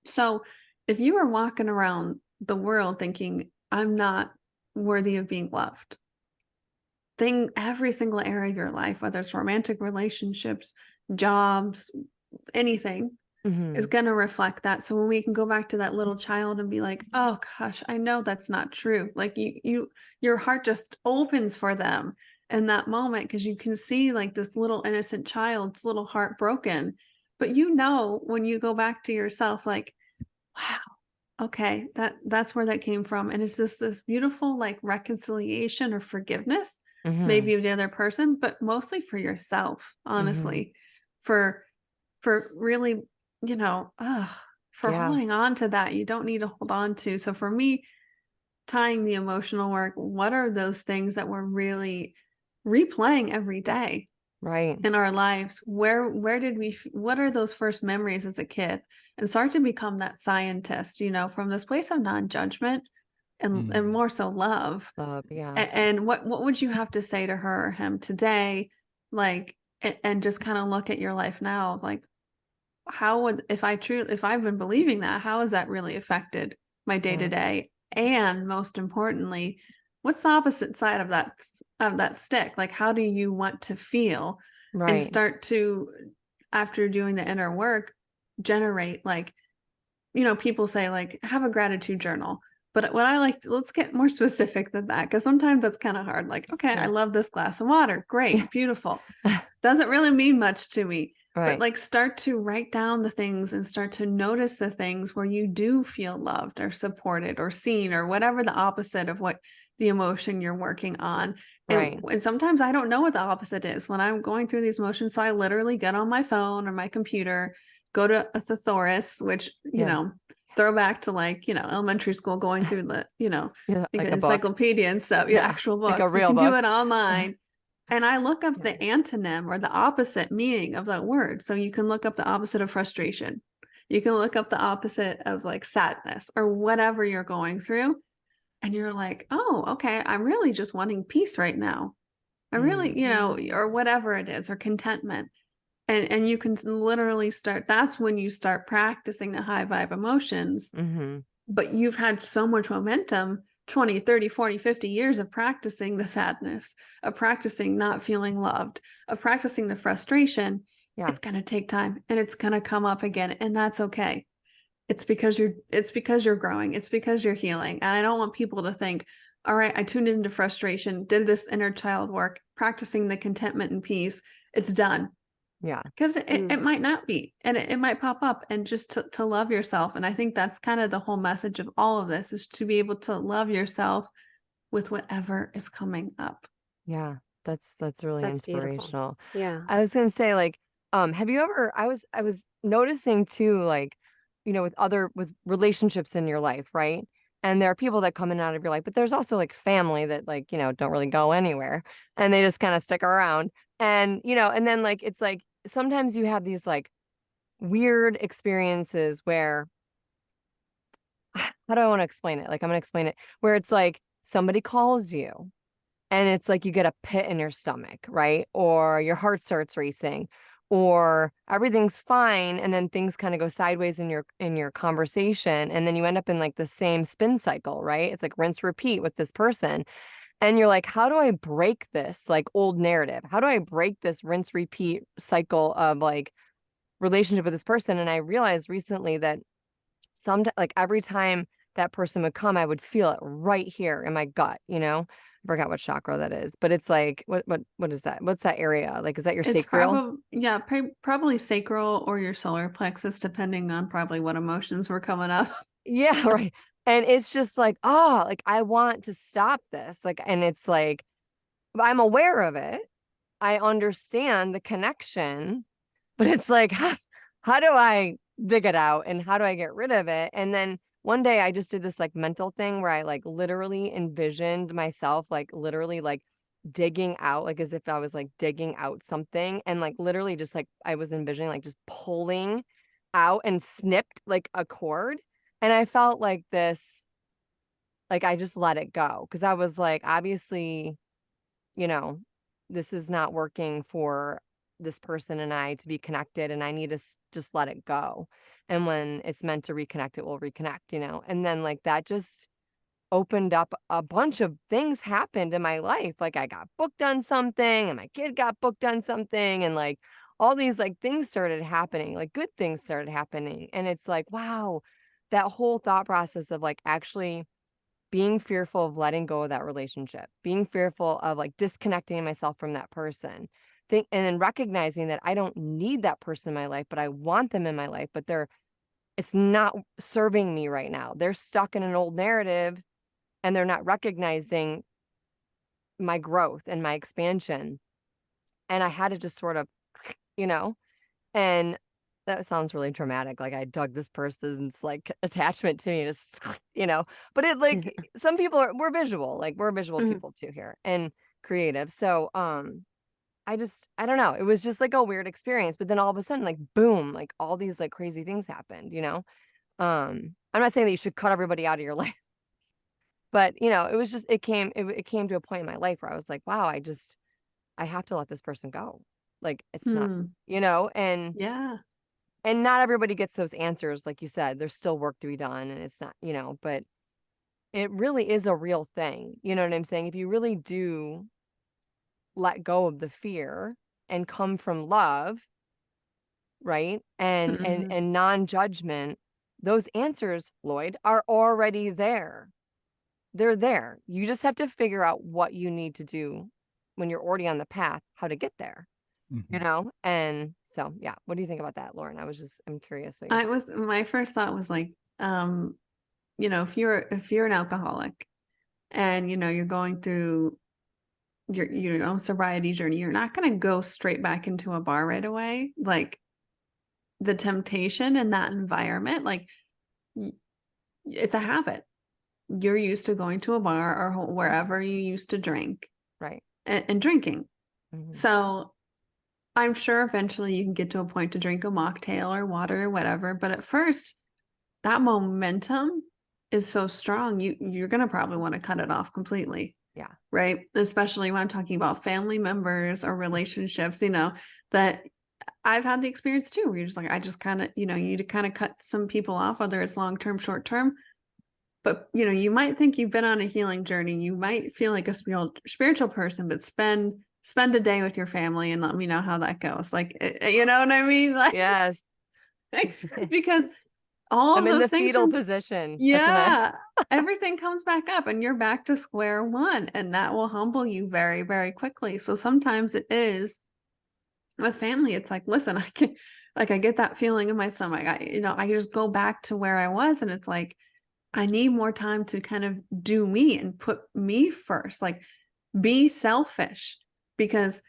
So if you are walking around the world thinking, I'm not worthy of being loved, every single area of your life, whether it's romantic relationships, jobs, anything, is going to reflect that. So when we can go back to that little child and be like, oh gosh, I know that's not true. Like your heart just opens for them in that moment, because you can see like this little innocent child's little heart broken. But when you go back to yourself, like, wow, okay, that's where that came from. And it's this beautiful like reconciliation or forgiveness, maybe of the other person, but mostly for yourself, honestly, for really, for holding on to that you don't need to hold on to. So for me, tying the emotional work, what are those things that we're really replaying every day in our lives? What are those first memories as a kid? And start to become that scientist, from this place of non-judgment and more so love. And what would you have to say to her or him today? Like, and just kind of look at your life now, like, how would, if I've been believing that, how has that really affected my day to day? And most importantly, what's the opposite side of that stick? Like, how do you want to feel? And start to, after doing the inner work, generate, like, people say like, have a gratitude journal. But what I like, let's get more specific than that, because sometimes that's kind of hard. Like, okay, I love this glass of water. Great, beautiful. doesn't really mean much to me. Right. But like start to write down the things and start to notice the things where you do feel loved or supported or seen or whatever the opposite of what the emotion you're working on. Right. And sometimes I don't know what the opposite is when I'm going through these emotions. So I literally get on my phone or my computer, go to a thesaurus, which, you know, throwback to like, you know, elementary school, going through the, you know, like a encyclopedia and stuff, actual books. Like a real you can book. do it online. And I look up the antonym or the opposite meaning of that word. So you can look up the opposite of frustration. You can look up the opposite of like sadness or whatever you're going through. And you're like, oh, okay, I'm really just wanting peace right now. I really, you know, or whatever it is, or contentment. And you can literally start, that's when you start practicing the high vibe emotions. But you've had so much momentum, 20, 30, 40, 50 years of practicing the sadness, of practicing not feeling loved, of practicing the frustration. It's going to take time and it's going to come up again. And that's okay. It's because you're growing. It's because you're healing. And I don't want people to think, all right, I tuned into frustration, did this inner child work, practicing the contentment and peace. It's done. Yeah. Because it might not be, and it might pop up, and just to love yourself. And I think that's kind of the whole message of all of this, is to be able to love yourself with whatever is coming up. Yeah. That's really inspirational. Beautiful. Yeah. I was going to say, like, have you ever, I was noticing too, like, you know, with relationships in your life, right? And there are people that come in and out of your life, but there's also like family that, like, you know, don't really go anywhere and they just kind of stick around. And, you know, and then like, it's like, sometimes you have these like weird experiences where, how do I want to explain it? Like, I'm going to explain it where it's like somebody calls you and it's like you get a pit in your stomach, right? Or your heart starts racing, or everything's fine and then things kind of go sideways in your conversation, and then you end up in like the same spin cycle, right? It's like rinse repeat with this person. And you're like, how do I break this like old narrative? How do I break this rinse repeat cycle of like relationship with this person? And I realized recently that like every time that person would come, I would feel it right here in my gut, you know? I forgot what chakra that is, but it's like, what is that? What's that area? Like, is that your sacral? Probably sacral or your solar plexus, depending on probably what emotions were coming up. Yeah, right. And it's just like, oh, like I want to stop this. Like, and it's like, I'm aware of it. I understand the connection, but it's like, how do I dig it out and how do I get rid of it? And then one day I just did this like mental thing where I like literally envisioned myself, like literally like digging out, like as if I was like digging out something, and like literally just like I was envisioning like just pulling out and snipped like a cord. And I felt like this, like I just let it go because I was like, obviously, you know, this is not working for this person and I to be connected, and I need to just let it go. And when it's meant to reconnect, it will reconnect, you know? And then like that just opened up a bunch of things happened in my life. Like I got booked on something and my kid got booked on something, and like all these like things started happening, like good things started happening. And it's like, wow, that whole thought process of like actually being fearful of letting go of that relationship, being fearful of like disconnecting myself from that person, and then recognizing that I don't need that person in my life, but I want them in my life, but it's not serving me right now. They're stuck in an old narrative and they're not recognizing my growth and my expansion. And I had to just sort of, you know, and that sounds really dramatic. Like I dug this person's like attachment to me, just, you know, but it like some people we're visual, like we're visual people too here and creative. So, I don't know. It was just like a weird experience, but then all of a sudden, like, boom, like all these like crazy things happened, you know? I'm not saying that you should cut everybody out of your life, but you know, it was just, it came to a point in my life where I was like, wow, I have to let this person go. Like it's not, you know, and not everybody gets those answers. Like you said, there's still work to be done and it's not, you know, but it really is a real thing. You know what I'm saying? If you really do let go of the fear and come from love, right? And non-judgment, those answers, Lloyd, are already there. They're there. You just have to figure out what you need to do when you're already on the path, how to get there. you know? And so, yeah. What do you think about that, Loren? I'm curious. My first thought was like, you know, if you're an alcoholic and, you know, you're going through your own sobriety journey, you're not going to go straight back into a bar right away. Like the temptation in that environment, like it's a habit. You're used to going to a bar or wherever you used to drink. Right. And drinking. Mm-hmm. So I'm sure eventually you can get to a point to drink a mocktail or water or whatever. But at first, that momentum is so strong, you're going to probably want to cut it off completely. Yeah. Right. Especially when I'm talking about family members or relationships, you know, that I've had the experience too, where you're just like, I just kind of, you know, you kind of cut some people off, whether it's long-term, short-term. But, you know, you might think you've been on a healing journey. You might feel like a spiritual person, but spend a day with your family and let me know how that goes. Like, you know what I mean? Like, yes. Like, because all I'm of those in the things fetal position. Yeah. Everything comes back up and you're back to square one, and that will humble you very, very quickly. So sometimes it is with family. It's like, listen, I get that feeling in my stomach. I just go back to where I was, and it's like, I need more time to kind of do me and put me first, like be selfish, because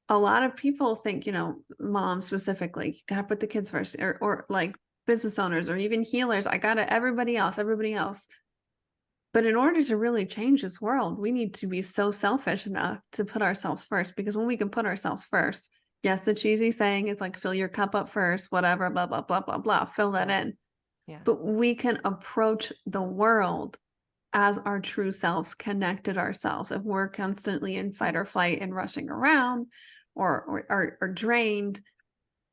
a lot of people think, you know, moms specifically, you got to put the kids first, or like business owners or even healers. Everybody else. But in order to really change this world, we need to be so selfish enough to put ourselves first, because when we can put ourselves first, yes, the cheesy saying is like, fill your cup up first, whatever, blah, blah, blah, blah, blah, fill that in. Yeah. But we can approach the world as our true selves, connected ourselves. If we're constantly in fight or flight and rushing around or drained,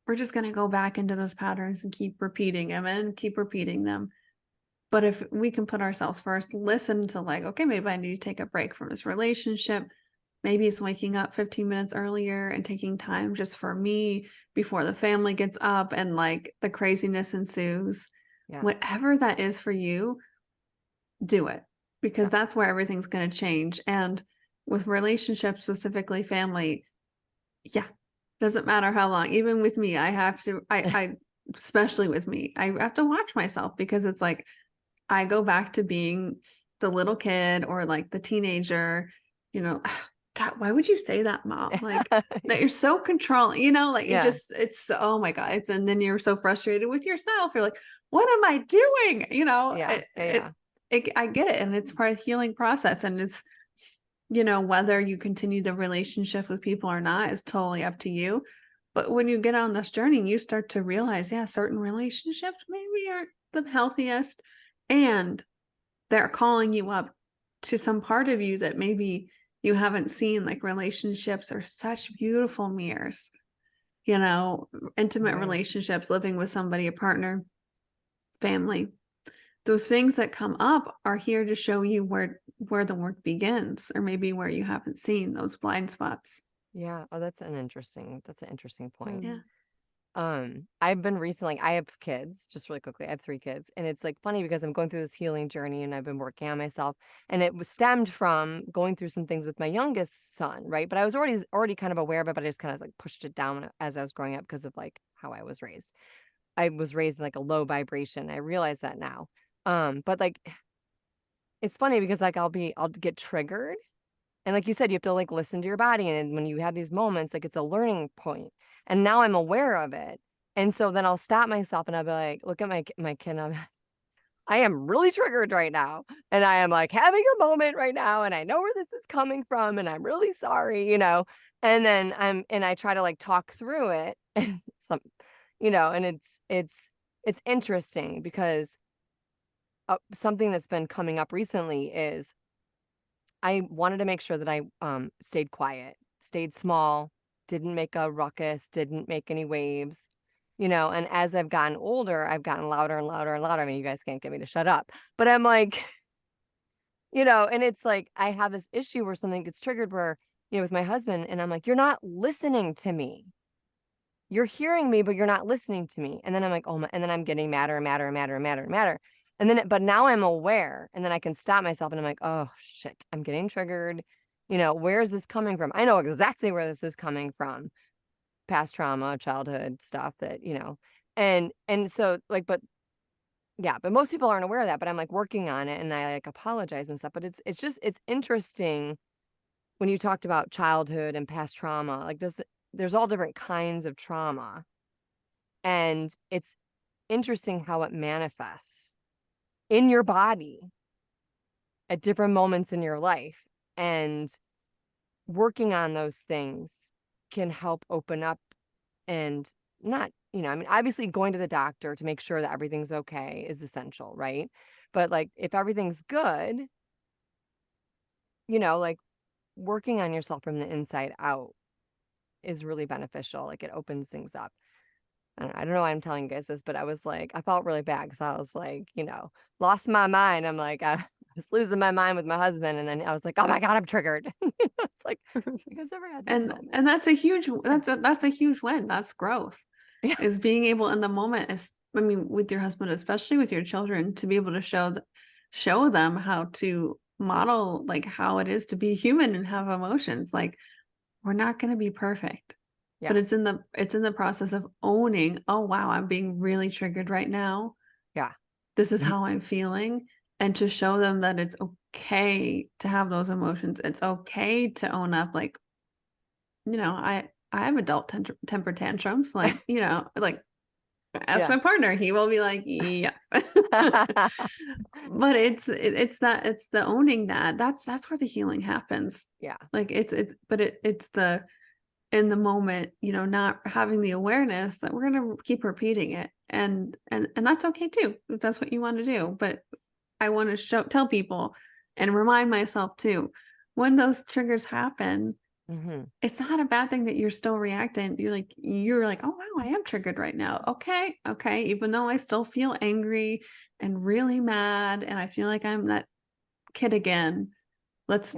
we're just going to go back into those patterns and keep repeating them and keep repeating them. But if we can put ourselves first, listen to like, okay, maybe I need to take a break from this relationship. Maybe it's waking up 15 minutes earlier and taking time just for me before the family gets up and like the craziness ensues. Yeah. Whatever that is for you, do it, because that's where everything's going to change. And with relationships, specifically family, doesn't matter how long. Even with me, I have to, I especially with me, I have to watch myself, because it's like, I go back to being the little kid or like the teenager, you know, God, why would you say that, Mom? Like that you're so controlling, you know, like it's, oh my God. And then you're so frustrated with yourself. You're like, what am I doing? You know, I get it. And it's part of the healing process. And it's, you know, whether you continue the relationship with people or not is totally up to you. But when you get on this journey, you start to realize, certain relationships maybe aren't the healthiest, and they're calling you up to some part of you that maybe you haven't seen. Like relationships are such beautiful mirrors, you know, intimate relationships, living with somebody, a partner, family. Those things that come up are here to show you where the work begins, or maybe where you haven't seen those blind spots. Yeah. Oh, that's an interesting point. Yeah. I've been recently, I have kids, just really quickly. I have 3 kids, and it's like funny because I'm going through this healing journey and I've been working on myself, and it was stemmed from going through some things with my youngest son. Right. But I was already kind of aware of it, but I just kind of like pushed it down as I was growing up because of like how I was raised. I was raised in like a low vibration. I realize that now. But like, it's funny because like I'll get triggered. And like you said, you have to like listen to your body. And when you have these moments, like it's a learning point. And now I'm aware of it. And so then I'll stop myself and I'll be like, look at my kid. I am really triggered right now. And I am like having a moment right now. And I know where this is coming from. And I'm really sorry, you know. And then I try to like talk through it. And and it's interesting because something that's been coming up recently is I wanted to make sure that I stayed quiet, stayed small, didn't make a ruckus, didn't make any waves, you know. And as I've gotten older, I've gotten louder and louder and louder. I mean, you guys can't get me to shut up, but I'm like, you know, and it's like I have this issue where something gets triggered where, you know, with my husband, and I'm like, you're not listening to me. You're hearing me, but you're not listening to me. And then I'm like, oh my, and then I'm getting madder and madder and madder and madder and madder. And then, but now I'm aware, and then I can stop myself, and I'm like, oh shit, I'm getting triggered. You know, where is this coming from? I know exactly where this is coming from, past trauma, childhood stuff that, and so like, but most people aren't aware of that, but I'm like working on it and I like apologize and stuff. But it's interesting when you talked about childhood and past trauma, like there's all different kinds of trauma. And it's interesting how it manifests in your body at different moments in your life. And working on those things can help open up and not, obviously going to the doctor to make sure that everything's okay is essential, right? But like if everything's good, like working on yourself from the inside out is really beneficial. Like it opens things up. I don't know why I'm telling you guys this, but I was like, I felt really bad because I was like, lost my mind. I'm like, I was losing my mind with my husband. And then I was like, oh my God, I'm triggered. It's like, you guys ever had this moment? And that's a huge win. That's growth. Yeah. Is being able in the moment, with your husband, especially with your children, to be able to show them how to model like how it is to be human and have emotions. Like we're not going to be perfect. Yeah. But it's in the process of owning, oh wow, I'm being really triggered right now. Yeah. This is how I'm feeling. And to show them that it's okay to have those emotions. It's okay to own up. Like, I have adult temper tantrums. Like, like ask my partner, he will be like, yeah. But it's the owning that. That's where the healing happens. Yeah. Like it's the in the moment, not having the awareness that we're going to keep repeating it. And that's okay too, if that's what you want to do. But I want to tell people and remind myself too, when those triggers happen, it's not a bad thing that you're still reacting. You're like, oh wow, I am triggered right now. Okay. Even though I still feel angry and really mad and I feel like I'm that kid again. Let's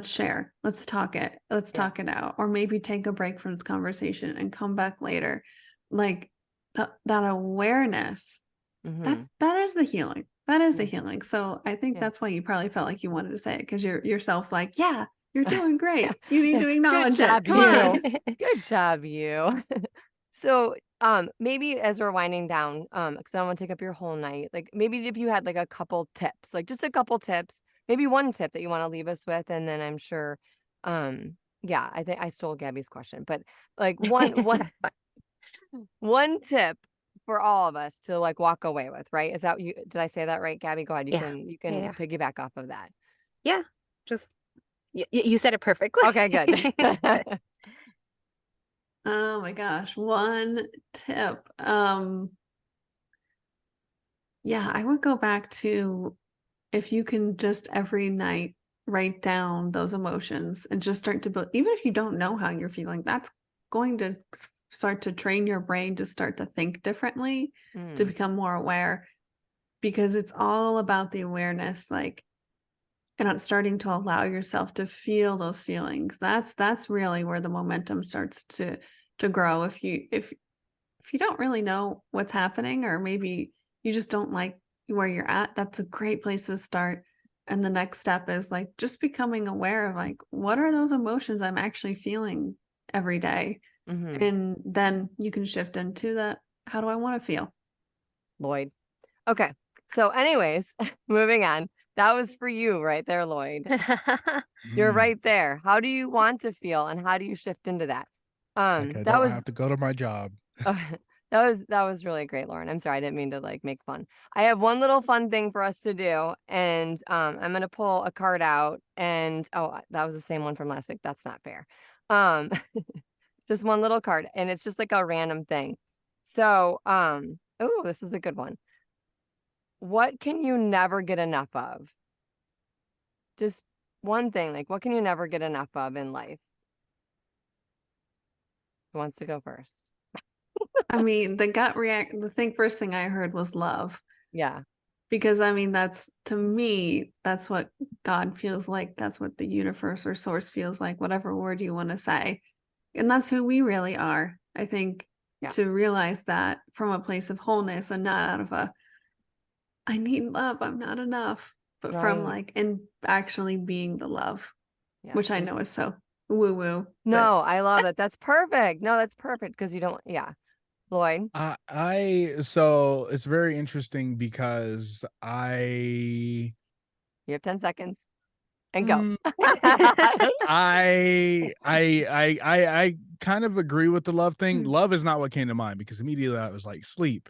share. Let's talk it out, or maybe take a break from this conversation and come back later. Like that awareness, that is the healing. That is the healing. So I think that's why you probably felt like you wanted to say it, because yourself's like, yeah, you're doing great. You need to acknowledge Good job, it. Come on. Good job, you. So maybe as we're winding down, because I don't want to take up your whole night, like maybe if you had like a couple tips, like just a couple tips, maybe one tip that you want to leave us with, and then I'm sure, I think I stole Gabby's question, but like one tip for all of us to like walk away with, right? Is that did I say that right, Gabby? Go ahead. You can piggyback off of that. Yeah, just you said it perfectly. Okay, good. Oh my gosh, one tip. I would go back to, if you can just every night write down those emotions and just start to build, even if you don't know how you're feeling, that's going to start to train your brain to start to think differently, to become more aware, because it's all about the awareness, like, and starting to allow yourself to feel those feelings. That's really where the momentum starts to grow. If you don't really know what's happening, or maybe you just don't like where you're at, that's a great place to start. And the next step is like just becoming aware of like, what are those emotions I'm actually feeling every day? And then you can shift into that, how do I want to feel? Lloyd. Okay. So anyways, moving on. That was for you right there, Lloyd. You're right there. How do you want to feel, and how do you shift into that? Like I don't have to go to my job. That was really great, Loren. I'm sorry, I didn't mean to like make fun. I have one little fun thing for us to do, and I'm gonna pull a card out, and that was the same one from last week. That's not fair. Just one little card, and it's just like a random thing. So, this is a good one. What can you never get enough of? Just one thing, like what can you never get enough of in life? Who wants to go first? I mean, first thing I heard was love. Yeah. Because to me, that's what God feels like. That's what the universe or source feels like, whatever word you want to say. And that's who we really are. I think to realize that from a place of wholeness, and not out of I need love, I'm not enough, but from like, and actually being the love, which I know is so woo woo. No, I love it. That's perfect. No, that's perfect because you don't. Yeah, Lloyd. So it's very interesting because You have 10 seconds and go. I kind of agree with the love thing. Love is not what came to mind because immediately I was like sleep,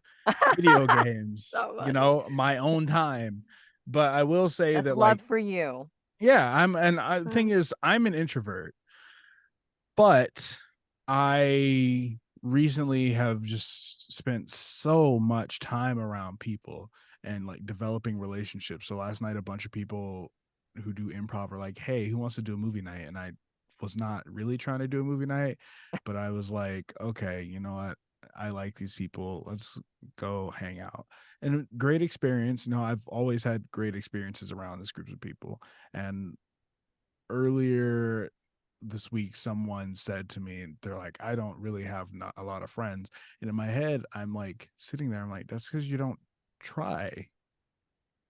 video games, So my own time. But I will say that's that love for you. Yeah, the thing is, I'm an introvert, but I recently have just spent so much time around people and like developing relationships. So last night, a bunch of people who do improv were like, "Hey, who wants to do a movie night?" And I was not really trying to do a movie night, but I was like, "Okay, you know what? I like these people. Let's go hang out." And great experience. I've always had great experiences around this group of people. And earlier this week, someone said to me, they're like, I don't really have not a lot of friends. And in my head, I'm like sitting there, I'm like, that's because you don't try.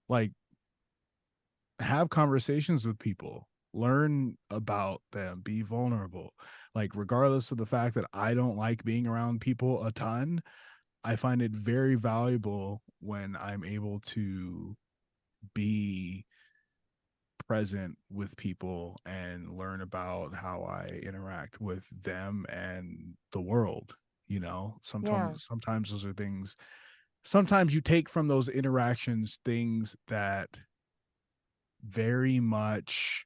Like, have conversations with people, learn about them, be vulnerable. Like, regardless of the fact that I don't like being around people a ton, I find it very valuable when I'm able to be present with people and learn about how I interact with them and the world. Sometimes those are things, sometimes you take from those interactions things that very much,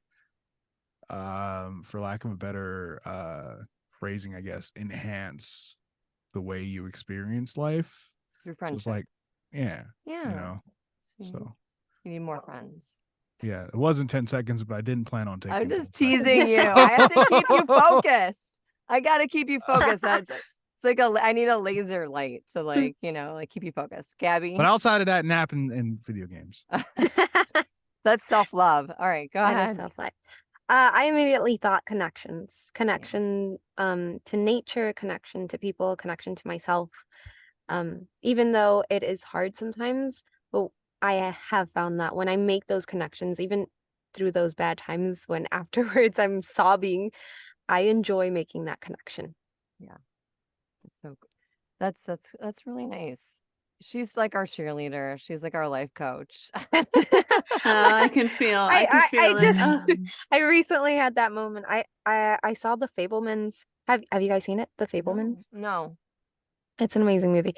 for lack of a better phrasing, I guess, enhance the way you experience life. Your friendship. So it's like, yeah. So you need more friends. Yeah, it wasn't 10 seconds, but I didn't plan on taking. I'm just teasing you. I have to keep you focused. I got to keep you focused. It's like I need a laser light to like keep you focused. Gabby. But outside of that, nap and video games. That's self-love. All right, go ahead. That is self-love. I immediately thought connection to nature, connection to people, connection to myself. Even though it is hard sometimes, but I have found that when I make those connections, even through those bad times when afterwards I'm sobbing, I enjoy making that connection. Yeah. That's really nice. She's like our cheerleader. She's like our life coach. I can feel it. I recently had that moment. I saw The Fabelmans. Have you guys seen it? The Fabelmans? No. It's an amazing movie.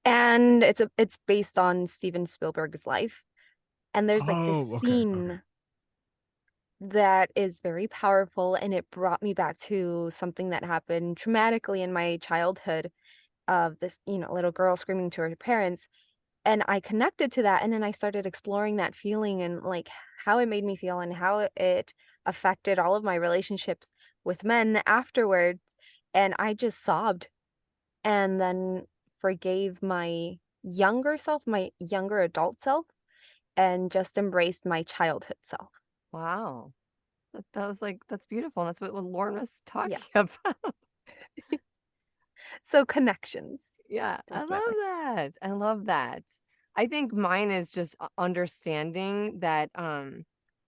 And it's based on Steven Spielberg's life. And there's like this scene that is very powerful, and it brought me back to something that happened traumatically in my childhood of this, little girl screaming to her parents. And I connected to that, and then I started exploring that feeling and like how it made me feel and how it affected all of my relationships with men afterwards. And I just sobbed and then forgave my younger self, my younger adult self, and just embraced my childhood self. Wow. That was that's beautiful. That's what Loren was talking about. So connections. Yeah, definitely. I love that. I think mine is just understanding that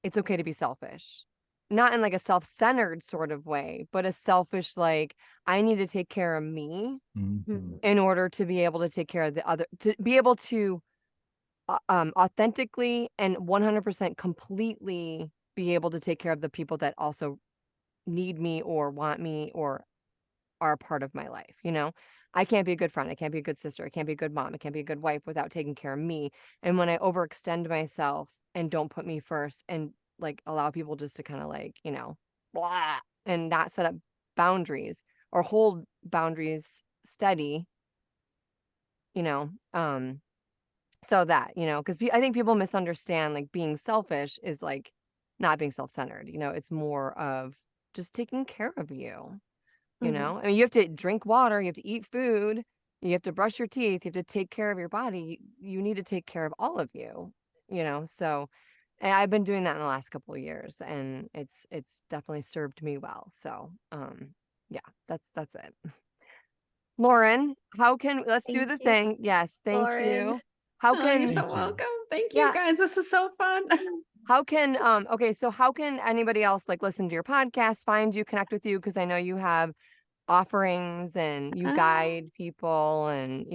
it's okay to be selfish. Not in like a self-centered sort of way, but a selfish, like, I need to take care of me in order to be able to take care of the other, to be able to authentically and 100% completely be able to take care of the people that also need me or want me or are a part of my life. I can't be a good friend. I can't be a good sister. I can't be a good mom. I can't be a good wife without taking care of me. And when I overextend myself and don't put me first and like allow people just to kind of like, blah, and not set up boundaries or hold boundaries steady, so that, because I think people misunderstand like being selfish is like not being self-centered. It's more of just taking care of you. I mean, you have to drink water, you have to eat food, you have to brush your teeth, you have to take care of your body. You need to take care of all of you, so and I've been doing that in the last couple of years, and it's definitely served me well. So, yeah, that's it. Loren, let's do the thing. Yes. Thank you. How can you're so welcome. Thank you guys. This is so fun. How can so how can anybody else like listen to your podcast, find you, connect with you? Because I know you have offerings and you guide people and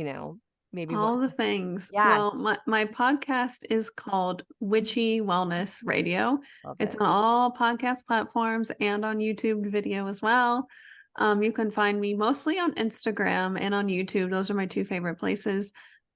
maybe all the things. Yes. Well, my podcast is called Witchy Wellness Radio. It's on all podcast platforms and on YouTube video as well. You can find me mostly on Instagram and on YouTube. Those are my two favorite places,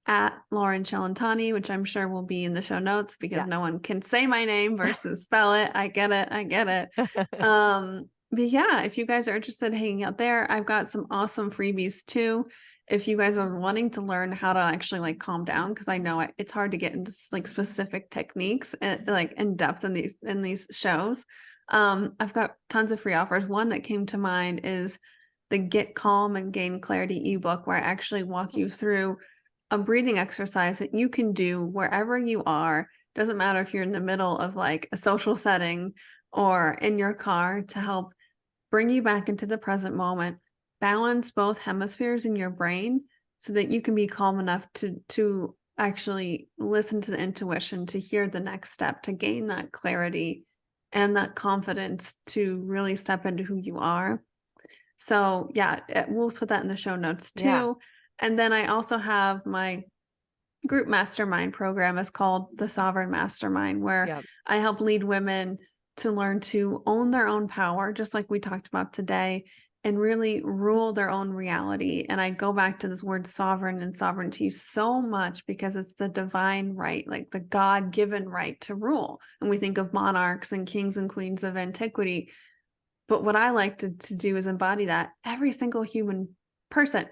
at Loren Cellentani, which I'm sure will be in the show notes because no one can say my name versus spell it. I get it. But yeah, if you guys are interested in hanging out there, I've got some awesome freebies too. If you guys are wanting to learn how to actually like calm down, because I know it's hard to get into like specific techniques and like in depth in these shows. I've got tons of free offers. One that came to mind is the Get Calm and Gain Clarity ebook, where I actually walk you through a breathing exercise that you can do wherever you are. Doesn't matter if you're in the middle of like a social setting or in your car, to help bring you back into the present moment, balance both hemispheres in your brain so that you can be calm enough to actually listen to the intuition, to hear the next step, to gain that clarity and that confidence to really step into who you are. So yeah, we'll put that in the show notes too. Yeah. And then I also have my group mastermind program. Is called the Sovereign Mastermind, where I help lead women to learn to own their own power, just like we talked about today, and really rule their own reality. And I go back to this word sovereign and sovereignty so much because it's the divine right, like the God-given right to rule. And we think of monarchs and kings and queens of antiquity. But what I like to do is embody that. Every single human person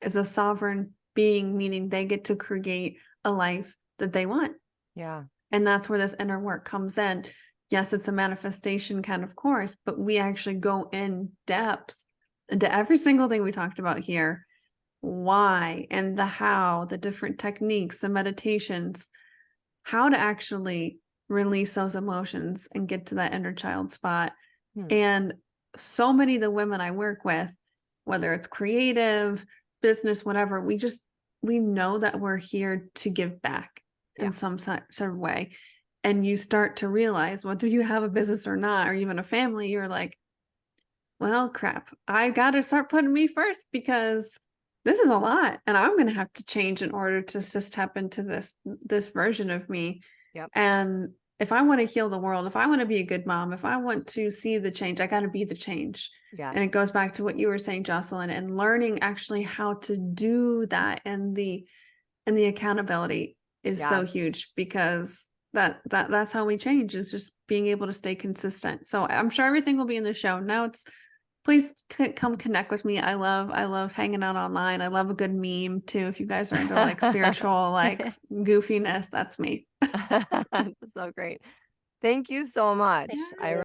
is a sovereign being, meaning they get to create a life that they want. Yeah. And that's where this inner work comes in. Yes, it's a manifestation kind of course, but we actually go in depth into every single thing we talked about here. Why and the how, the different techniques, the meditations, how to actually release those emotions and get to that inner child spot. And so many of the women I work with, whether it's creative, business, whatever, we know that we're here to give back in some sort of way. And you start to realize, whether you have a business or not, or even a family, you're like, well, crap, I got to start putting me first, because this is a lot and I'm going to have to change in order to just tap into this version of me. Yep. And if I want to heal the world, if I want to be a good mom, if I want to see the change, I got to be the change. Yes. And it goes back to what you were saying, Jocelyn, and learning actually how to do that. And the accountability is so huge, because that's how we change, is just being able to stay consistent. So I'm sure everything will be in the show notes. Please come connect with me. I love hanging out online. I love a good meme too. If you guys are into like spiritual, like goofiness, that's me. That's so great. Thank you so much. Yeah.